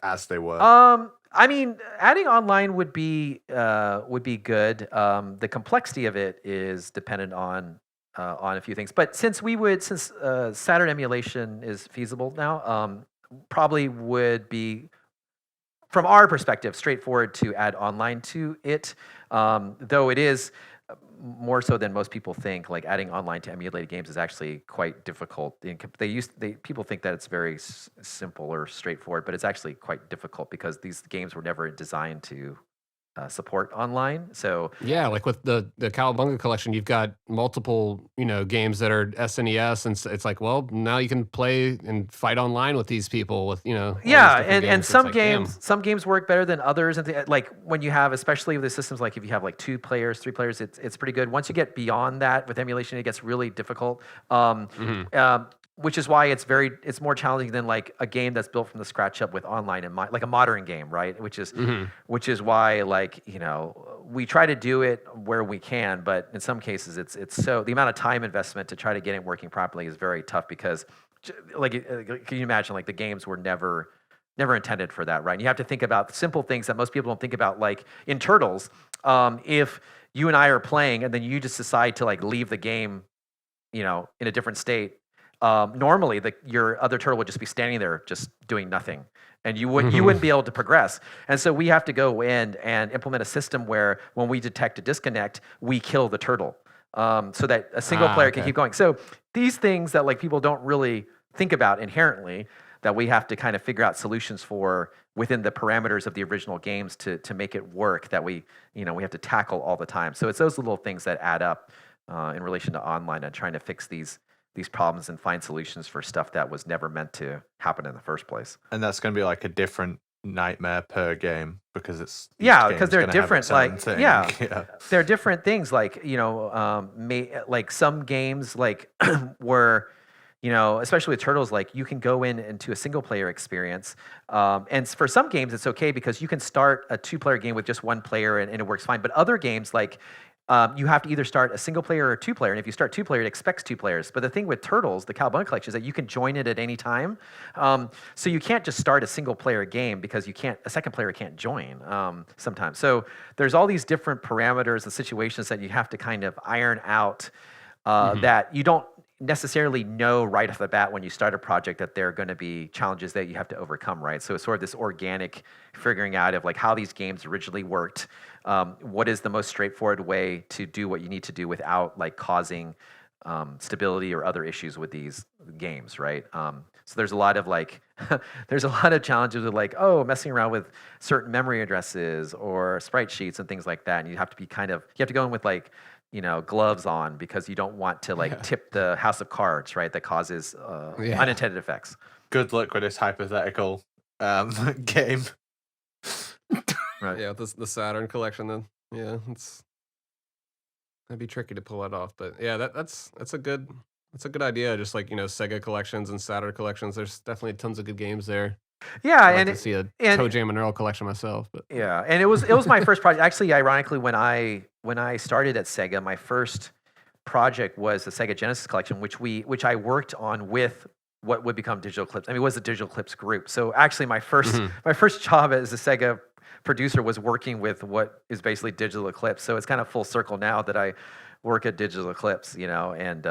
as they were? I mean, adding online would be good. The complexity of it is dependent on a few things. But since Saturn emulation is feasible now, probably would be, from our perspective, straightforward to add online to it. Though it is more so than most people think, like adding online to emulated games is actually quite difficult. People think that it's very simple or straightforward, but it's actually quite difficult because these games were never designed to support online. So yeah, like with the Cowabunga collection, you've got multiple games that are SNES, and it's like, well, now you can play and fight online with these people with all these different and games. some It's like, games damn. some games work better than others, and like when you have, especially with the systems, like if you have like 2 players, 3 players, it's pretty good. Once you get beyond that with emulation, it gets really difficult. Which is why it's more challenging than like a game that's built from the scratch up with online and like a modern game, right? Which is why, like, we try to do it where we can, but in some cases it's so, the amount of time investment to try to get it working properly is very tough because, like, can you imagine, like, the games were never intended for that, right? And you have to think about simple things that most people don't think about, like in Turtles, if you and I are playing and then you just decide to like leave the game, in a different state. Normally, your other turtle would just be standing there, just doing nothing, and you wouldn't be able to progress. And so we have to go in and implement a system where, when we detect a disconnect, we kill the turtle, so that a single player can keep going. So these things that like people don't really think about inherently, that we have to kind of figure out solutions for within the parameters of the original games to make it work, that we have to tackle all the time. So it's those little things that add up in relation to online and trying to fix these problems and find solutions for stuff that was never meant to happen in the first place. And that's going to be like a different nightmare per game because it's because they're different. They're different things. Like like some games like were, especially with Turtles, like you can go into a single player experience, and for some games it's okay because you can start a 2-player game with just 1 player and it works fine. But other games, like you have to either start a single player or 2-player, and if you start 2-player, it expects 2 players. But the thing with Turtles, the Cowabunga collection, is that you can join it at any time. So you can't just start a single player game because a second player can't join sometimes. So there's all these different parameters and situations that you have to kind of iron out that you don't necessarily know right off the bat when you start a project that there are going to be challenges that you have to overcome, right? So it's sort of this organic figuring out of like how these games originally worked. What is the most straightforward way to do what you need to do without like causing stability or other issues with these games, right? So there's a lot of like, there's a lot of challenges with like, messing around with certain memory addresses or sprite sheets and things like that. And you have to go in with like, gloves on because you don't want to like tip the house of cards, right? That causes unintended effects. Good luck with this hypothetical game. Right. Yeah, the Saturn collection then. Yeah, that'd be tricky to pull that off. But yeah, that's a good idea. Just like, Sega collections and Saturn collections. There's definitely tons of good games there. Yeah, I'd like to see a Toe Jam and Earl collection myself. But yeah, and it was my first project. Actually, ironically, when I started at Sega, my first project was the Sega Genesis collection, which I worked on with what would become Digital Eclipse. I mean, it was the Digital Eclipse group. So actually, my first job as a Sega producer was working with what is basically Digital Eclipse. So it's kind of full circle now that I work at Digital Eclipse, and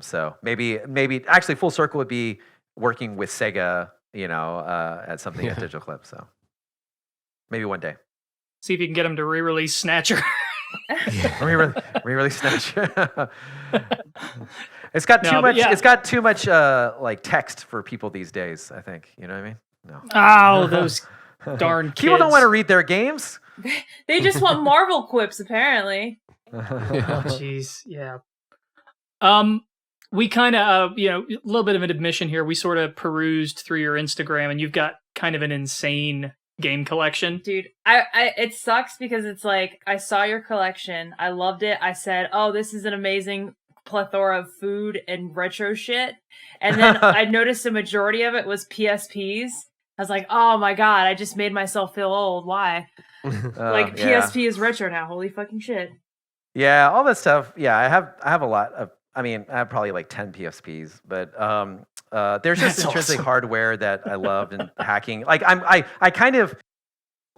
so maybe actually full circle would be working with Sega, at something at Digital Eclipse. So maybe one day. See if you can get them to re-release Snatcher. Re-release Snatcher. It's got too much. Yeah. It's got too much like text for people these days. I think you know what I mean. No. Oh, those darn kids. People don't want to read their games. They just want Marvel quips, apparently. Oh, jeez, yeah. We kind of, a little bit of an admission here. We sort of perused through your Instagram, and you've got kind of an insane game collection. Dude, I it sucks because it's like, I saw your collection, I loved it, I said, oh, this is an amazing plethora of food and retro shit, and then I noticed a majority of it was PSPs. I was like, oh my god, I just made myself feel old. Why? Like, PSP is retro now, holy fucking shit. Yeah, all that stuff. Yeah, I have a lot of. I mean, I have probably like 10 PSPs, but there's just That's intrinsic awesome. hardware that I loved and hacking. Like I kind of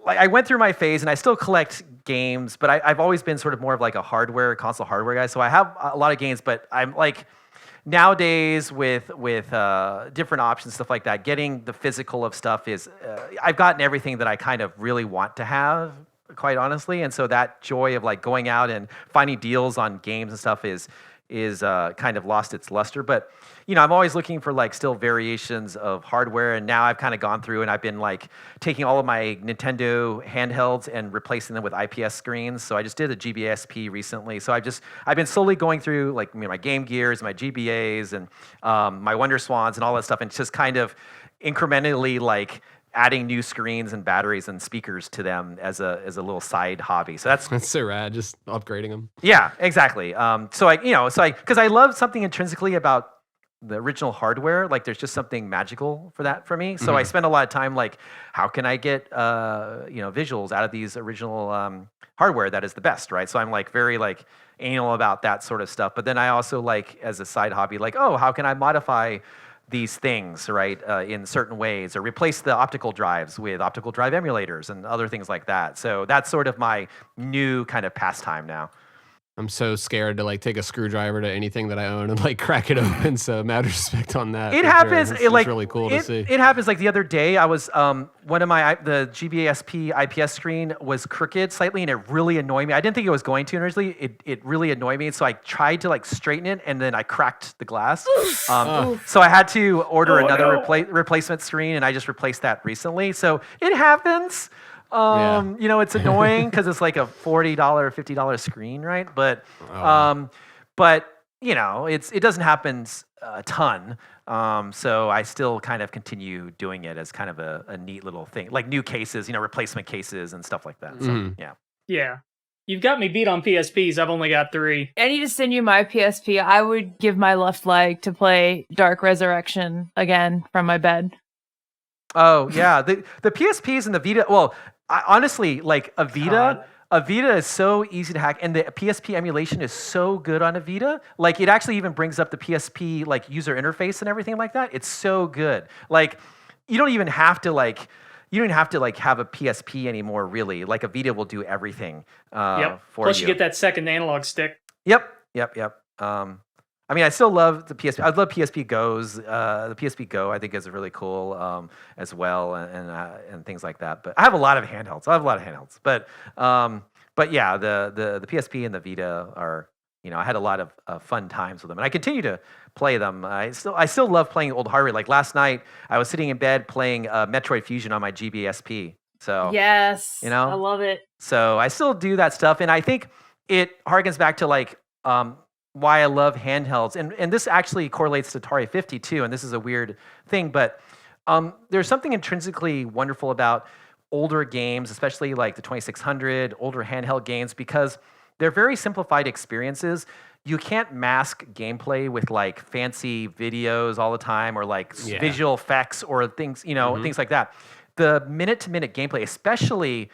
like I went through my phase and I still collect games, but I've always been sort of more of like a console hardware guy. So I have a lot of games, but I'm like nowadays with different options, stuff like that, getting the physical of stuff is I've gotten everything that I kind of really want to have, quite honestly. And so that joy of like going out and finding deals on games and stuff is kind of lost its luster. But I'm always looking for like still variations of hardware, and now I've kind of gone through and I've been like taking all of my Nintendo handhelds and replacing them with IPS screens. So I just did a GBSP recently. So I've been slowly going through like my Game Gears, my GBAs, and my Wonder Swans and all that stuff, and just kind of incrementally like adding new screens and batteries and speakers to them as a little side hobby. So That's so rad, just upgrading them. yeah, exactly. Because I love something intrinsically about the original hardware. Like, there's just something magical for me. So I spend a lot of time like, how can I get visuals out of these original hardware that is the best, right? So I'm like very like anal about that sort of stuff. But then I also like, as a side hobby, like, oh, how can I modify these things, right, in certain ways, or replace the optical drives with optical drive emulators and other things like that. So that's sort of my new kind of pastime now. I'm so scared to like take a screwdriver to anything that I own and like crack it open. So mad respect on that. It for happens. Sure. It's It's really cool to see. It happens. Like the other day, I was one of the GBSP IPS screen was crooked slightly, and it really annoyed me. I didn't think it was going to initially. It really annoyed me, so I tried to like straighten it, and then I cracked the glass. So I had to order another replacement screen, and I just replaced that recently. So it happens. It's annoying because it's like a $40, $50 screen, right? But it doesn't happen a ton. So I still kind of continue doing it as kind of a neat little thing, like new cases, replacement cases and stuff like that. So Yeah. You've got me beat on PSPs. I've only got 3. I need to send you my PSP. I would give my left leg to play Dark Resurrection again from my bed. Oh yeah, the PSPs and the Vita. Well, honestly, like a Vita is so easy to hack, and the PSP emulation is so good on a Vita. Like, it actually even brings up the PSP like user interface and everything like that. It's so good. Like, you don't even have to have a PSP anymore, really. Like, a Vita will do everything for you. Plus, you get that second analog stick. Yep. I mean, I still love the PSP. I love PSP Go's. The PSP Go, I think, is really cool as well, and things like that. But I have a lot of handhelds. But yeah, the PSP and the Vita are, I had a lot of fun times with them, and I continue to play them. I still love playing old hardware. Like last night, I was sitting in bed playing Metroid Fusion on my GBSP. So yes, I love it. So I still do that stuff, and I think it harkens back to like. Why I love handhelds, and this actually correlates to Atari 50 too, and this is a weird thing, but there's something intrinsically wonderful about older games, especially like the 2600, older handheld games, because they're very simplified experiences. You can't mask gameplay with like fancy videos all the time, or like visual effects or things, things like that. The minute-to-minute gameplay, especially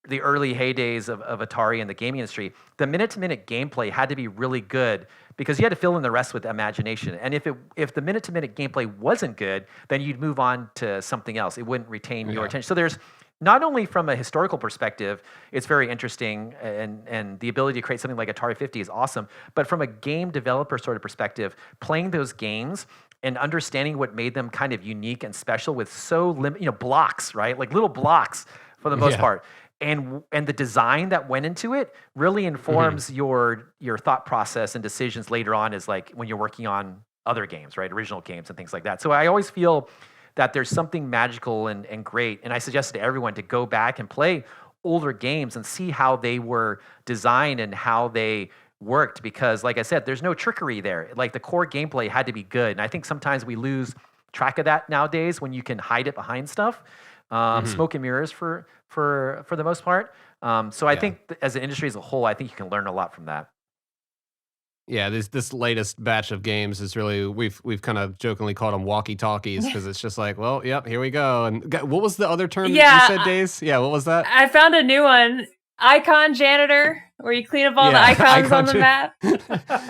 the early heydays of Atari and the gaming industry, the minute-to-minute gameplay had to be really good because you had to fill in the rest with imagination. And if the minute-to-minute gameplay wasn't good, then you'd move on to something else. It wouldn't retain your attention. So there's not only from a historical perspective, it's very interesting, and the ability to create something like Atari 50 is awesome. But from a game developer sort of perspective, playing those games and understanding what made them kind of unique and special with so blocks, right? Like little blocks for the most part. And the design that went into it really informs your thought process and decisions later on, is like when you're working on other games, right? Original games and things like that. So I always feel that there's something magical and great. And I suggested to everyone to go back and play older games and see how they were designed and how they worked, because like I said, there's no trickery there. Like the core gameplay had to be good. And I think sometimes we lose track of that nowadays when you can hide it behind stuff. Smoke and mirrors for the most part. So I think as an industry as a whole, I think you can learn a lot from that. Yeah, this latest batch of games is really, we've kind of jokingly called them walkie-talkies, because it's just like, well, yep, here we go. And what was the other term you said, Days? Yeah, what was that? I found a new one. Icon janitor, where you clean up all the icons on the map.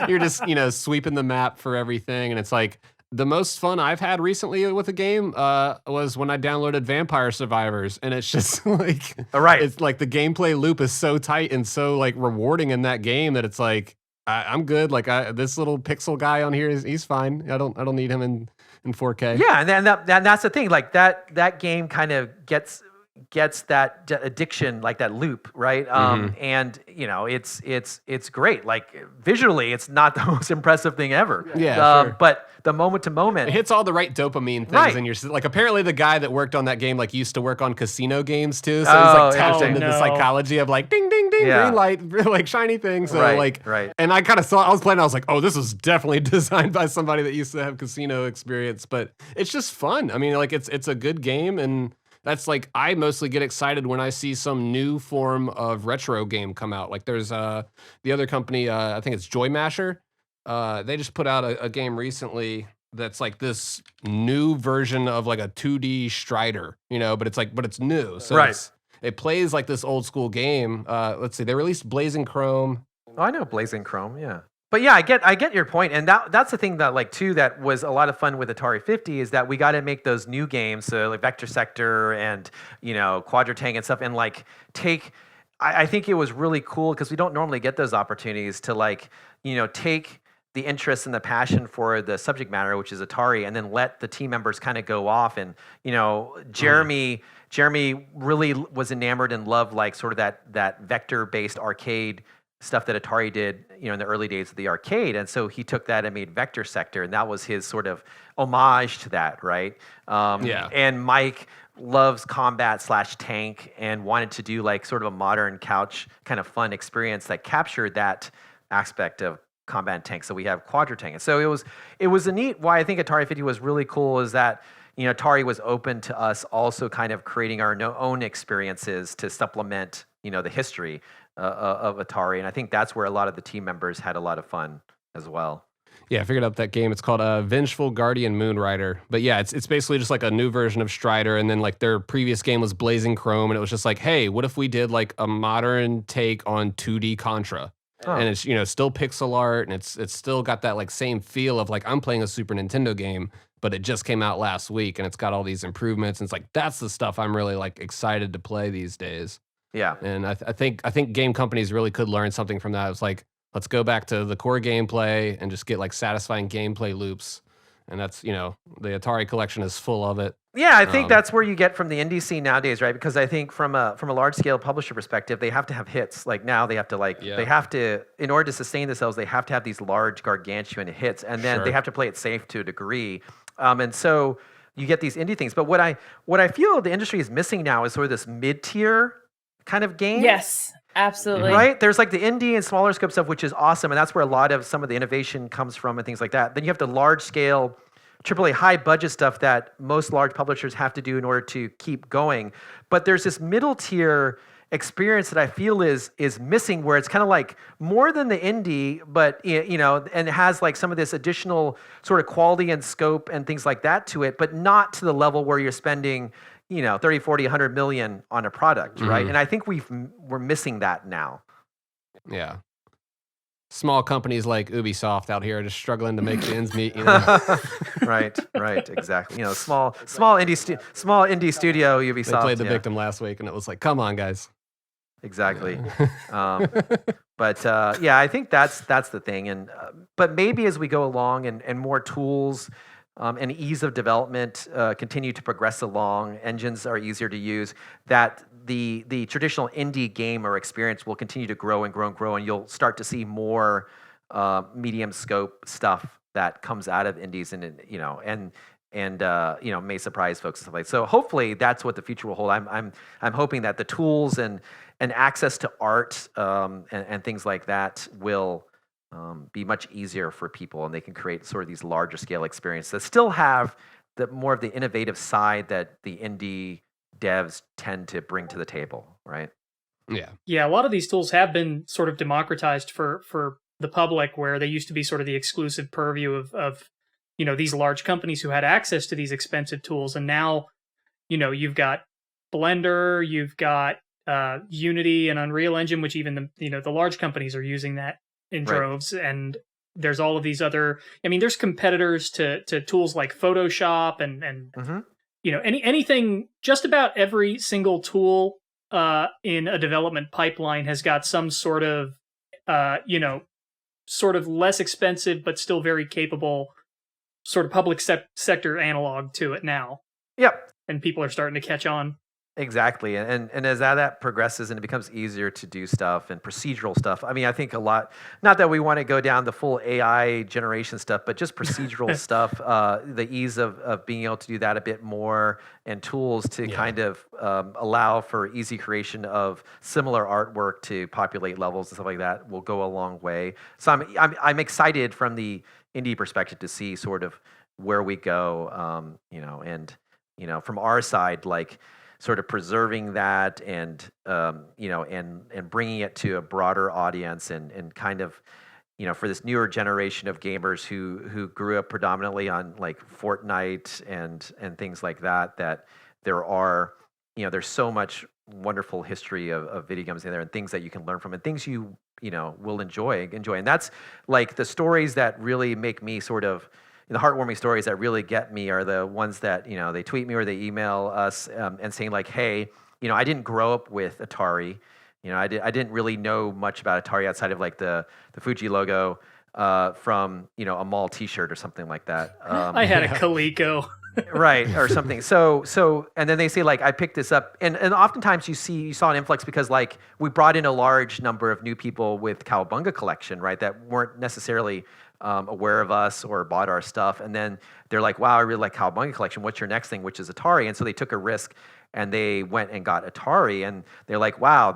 You're just, sweeping the map for everything, and it's like, the most fun I've had recently with a game was when I downloaded Vampire Survivors, and it's just like, it's like the gameplay loop is so tight and so like rewarding in that game that it's like, I'm good. Like this little pixel guy on here he's fine. I don't need him in 4K. Yeah, and that's the thing. Like that game kind of gets that addiction, like that loop, right? And it's great. Like visually, it's not the most impressive thing ever. Yeah, sure. But the moment to moment, it hits all the right dopamine things, and you're like, apparently the guy that worked on that game like used to work on casino games too, so he's like tapped into the psychology of like ding ding ding, green light, like shiny things. So and I kind of saw, I was playing, I was like, oh, this was definitely designed by somebody that used to have casino experience. But it's just fun. I mean, like it's a good game, and that's like, I mostly get excited when I see some new form of retro game come out. Like there's the other company, I think it's Joy Masher. They just put out a game recently that's like this new version of like a 2D Strider, but it's new. So it plays like this old school game. Let's see, they released Blazing Chrome. Oh, I know Blazing Chrome, yeah. But yeah, I get your point, and that's the thing that like too that was a lot of fun with Atari 50 is that we got to make those new games, so like Vector Sector and Quadratang and stuff, and like take. I think it was really cool because we don't normally get those opportunities to like take the interest and the passion for the subject matter, which is Atari, and then let the team members kind of go off. And Jeremy really was enamored and loved like sort of that vector-based arcade stuff that Atari did, in the early days of the arcade. And so he took that and made Vector Sector, and that was his sort of homage to that, right? And Mike loves combat/tank and wanted to do like sort of a modern couch kind of fun experience that captured that aspect of combat and tank. So we have Quadratang. And so it was a neat, why I think Atari 50 was really cool is that Atari was open to us also kind of creating our own experiences to supplement the history of Atari, and I think that's where a lot of the team members had a lot of fun as well. Yeah, I figured out that game. It's called Vengeful Guardian Moonrider. But yeah, it's basically just like a new version of Strider, and then like their previous game was Blazing Chrome, and it was just like, hey, what if we did like a modern take on 2D Contra? And it's still pixel art, and it's still got that like same feel of like I'm playing a Super Nintendo game, but it just came out last week, and it's got all these improvements, and it's like that's the stuff I'm really like excited to play these days. Yeah, and I think game companies really could learn something from that. It's like, let's go back to the core gameplay and just get like satisfying gameplay loops, and that's the Atari collection is full of it. Yeah, I think that's where you get from the indie scene nowadays, right? Because I think from a large scale publisher perspective, they have to have hits. Like now, they have to they have to, in order to sustain themselves, they have to have these large gargantuan hits, and then they have to play it safe to a degree, and so you get these indie things. But what I feel the industry is missing now is sort of this mid tier kind of game. Yes, absolutely. Right? There's like the indie and smaller scope stuff, which is awesome, and that's where a lot of some of the innovation comes from and things like that. Then you have the large scale, AAA high budget stuff that most large publishers have to do in order to keep going. But there's this middle tier experience that I feel is missing, where it's kind of like more than the indie, but and it has like some of this additional sort of quality and scope and things like that to it, but not to the level where you're spending 30, 40, 100 million on a product, right? Mhm. And I think we're missing that now. Yeah. Small companies like Ubisoft out here are just struggling to make the ends meet. You know? Right, exactly. Small indie studio Ubisoft. They played the yeah, victim last week, and it was like, come on, guys. exactly. But yeah, I think that's the thing. And but maybe as we go along and more tools and ease of development continue to progress along, engines are easier to use, that the traditional indie game or experience will continue to grow and grow and grow, and you'll start to see more medium scope stuff that comes out of indies, and may surprise folks and stuff like that. So hopefully that's what the future will hold. I'm hoping that the tools and access to art and things like that will be much easier for people, and they can create sort of these larger scale experiences that still have more of the innovative side that the indie devs tend to bring to the table, right? Yeah. Yeah, a lot of these tools have been sort of democratized for the public, where they used to be sort of the exclusive purview of these large companies who had access to these expensive tools. And now, you've got Blender, you've got Unity and Unreal Engine, which even the large companies are using that in droves. And there's all of these other, there's competitors to tools like Photoshop and Mm-hmm. anything, just about every single tool in a development pipeline has got some sort of, sort of less expensive, but still very capable sort of public sector analog to it now. Yep. And people are starting to catch on. Exactly. And as that progresses and it becomes easier to do stuff and procedural stuff, I think a lot, not that we want to go down the full AI generation stuff, but just procedural stuff, the ease of being able to do that a bit more, and tools to kind of allow for easy creation of similar artwork to populate levels and stuff like that will go a long way. So I'm excited from the indie perspective to see sort of where we go, and from our side, like, sort of preserving that and and bringing it to a broader audience, and kind of for this newer generation of gamers who grew up predominantly on like Fortnite and things like that there are there's so much wonderful history of video games in there, and things that you can learn from, and things you will enjoy, and that's like the stories that really make me sort of. The heartwarming stories that really get me are the ones that they tweet me or they email us and saying like, hey, I didn't grow up with Atari, I didn't really know much about Atari outside of like the Fuji logo from a mall T-shirt or something like that. I had a Coleco. Right, or something. So, and then they say like, I picked this up, and oftentimes you saw an influx because like we brought in a large number of new people with Cowabunga collection, right, that weren't necessarily aware of us or bought our stuff, and then they're like, wow, I really like Cowabunga collection. What's your next thing? Which is Atari. And so they took a risk and they went and got Atari, and they're like, wow,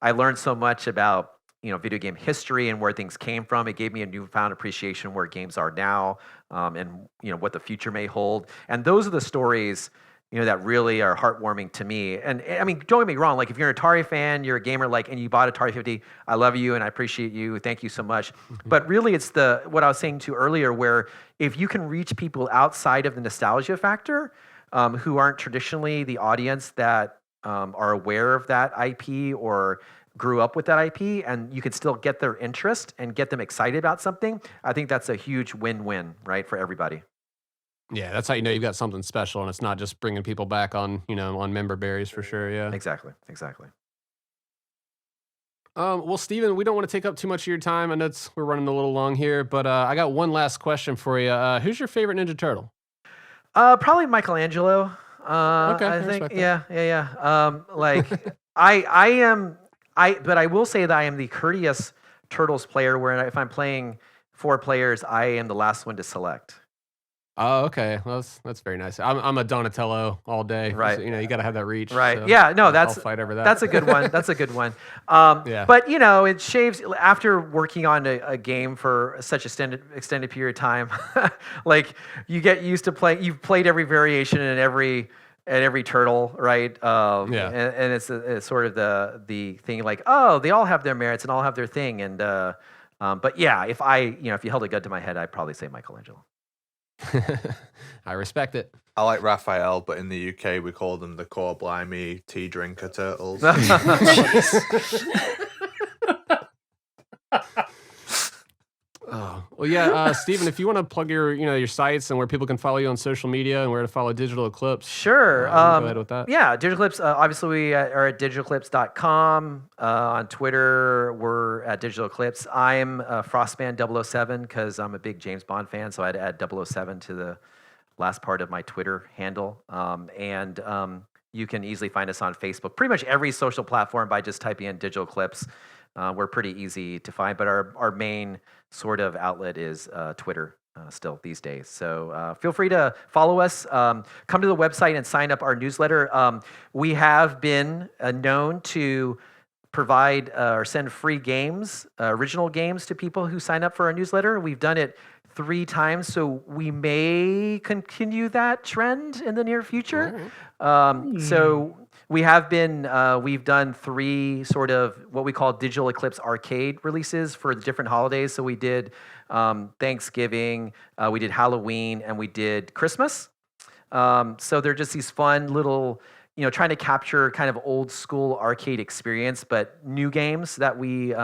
I learned so much about video game history and where things came from. It gave me a newfound appreciation where games are now, and what the future may hold. And those are the stories that really are heartwarming to me. And don't get me wrong, like if you're an Atari fan, you're a gamer, like, and you bought Atari 50, I love you and I appreciate you. Thank you so much. But really it's what I was saying to earlier, where if you can reach people outside of the nostalgia factor, who aren't traditionally the audience that are aware of that IP or grew up with that IP, and you can still get their interest and get them excited about something, I think that's a huge win-win, right, for everybody. Yeah, that's how you've got something special, and it's not just bringing people back on, on member berries for sure. Yeah. Exactly. Well, Steven, we don't want to take up too much of your time. I know we're running a little long here, but I got one last question for you. Who's your favorite Ninja Turtle? Probably Michelangelo. Okay, I I think. respect that. Yeah. Like but I will say that I am the courteous Turtles player, where if I'm playing 4 players, I am the last one to select. Oh, okay. Well, that's very nice. I'm a Donatello all day. Right. So, you got to have that reach. Right. So Yeah. No, I'll fight over that. that's a good one. That's a good one. Yeah. But it shaves after working on a game for such extended period of time. Like you get used to playing. You've played every variation and every turtle, right? Yeah. And it's sort of the thing like, oh, they all have their merits and all have their thing. And but yeah, if you held a gun to my head, I'd probably say Michelangelo. I respect it. I like Raphael, but in the UK we call them the core blimey tea drinker turtles. Oh, well, yeah, Steven, if you want to plug your sites and where people can follow you on social media and where to follow Digital Eclipse. Sure. Go ahead with that. Yeah, Digital Eclipse. Obviously, we are at digitaleclipse.com. On Twitter, we're at Digital Eclipse. I'm Frostman007 because I'm a big James Bond fan, so I had to add 007 to the last part of my Twitter handle. And you can easily find us on Facebook, pretty much every social platform by just typing in Digital Eclipse. We're pretty easy to find, but our main sort of outlet is Twitter still these days. So feel free to follow us. Come to the website and sign up our newsletter. We have been known to provide or send free games, original games to people who sign up for our newsletter. We've done it 3 times, so we may continue that trend in the near future. So we have been, we've done 3 sort of what we call Digital Eclipse arcade releases for the different holidays. So we did Thanksgiving, we did Halloween, and we did Christmas. So they're just these fun little, trying to capture kind of old school arcade experience, but new games that we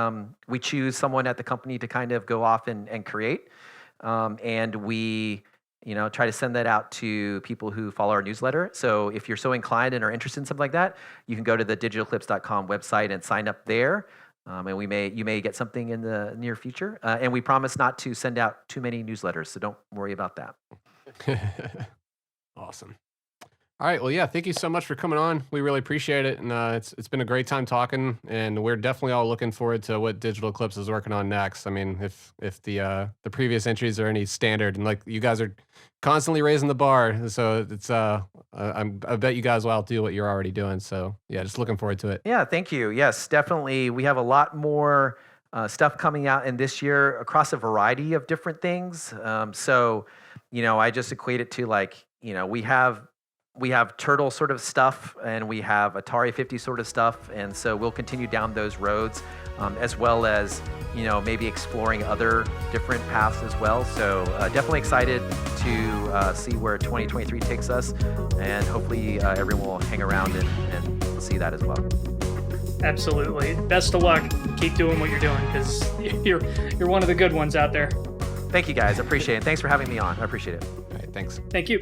choose someone at the company to kind of go off and create. And we try to send that out to people who follow our newsletter. So if you're so inclined and are interested in something like that, you can go to the digitaleclipse.com website and sign up there. And you may get something in the near future. And we promise not to send out too many newsletters, so don't worry about that. Awesome. All right. Well, yeah, thank you so much for coming on. We really appreciate it. And it's been a great time talking, and we're definitely all looking forward to what Digital Eclipse is working on next. I mean, if the previous entries are any standard, and like you guys are constantly raising the bar, so it's I bet you guys will outdo what you're already doing. So yeah, just looking forward to it. Yeah, thank you. Yes, definitely. We have a lot more stuff coming out in this year across a variety of different things. So, I just equate it to we have Turtle sort of stuff, and we have Atari 50 sort of stuff, and so we'll continue down those roads, as well as maybe exploring other different paths as well. So definitely excited to see where 2023 takes us, and hopefully everyone will hang around and see that as well. Absolutely. Best of luck. Keep doing what you're doing, because you're one of the good ones out there. Thank you guys. I appreciate it. Thanks for having me on. I appreciate it. All right, thanks. Thank you.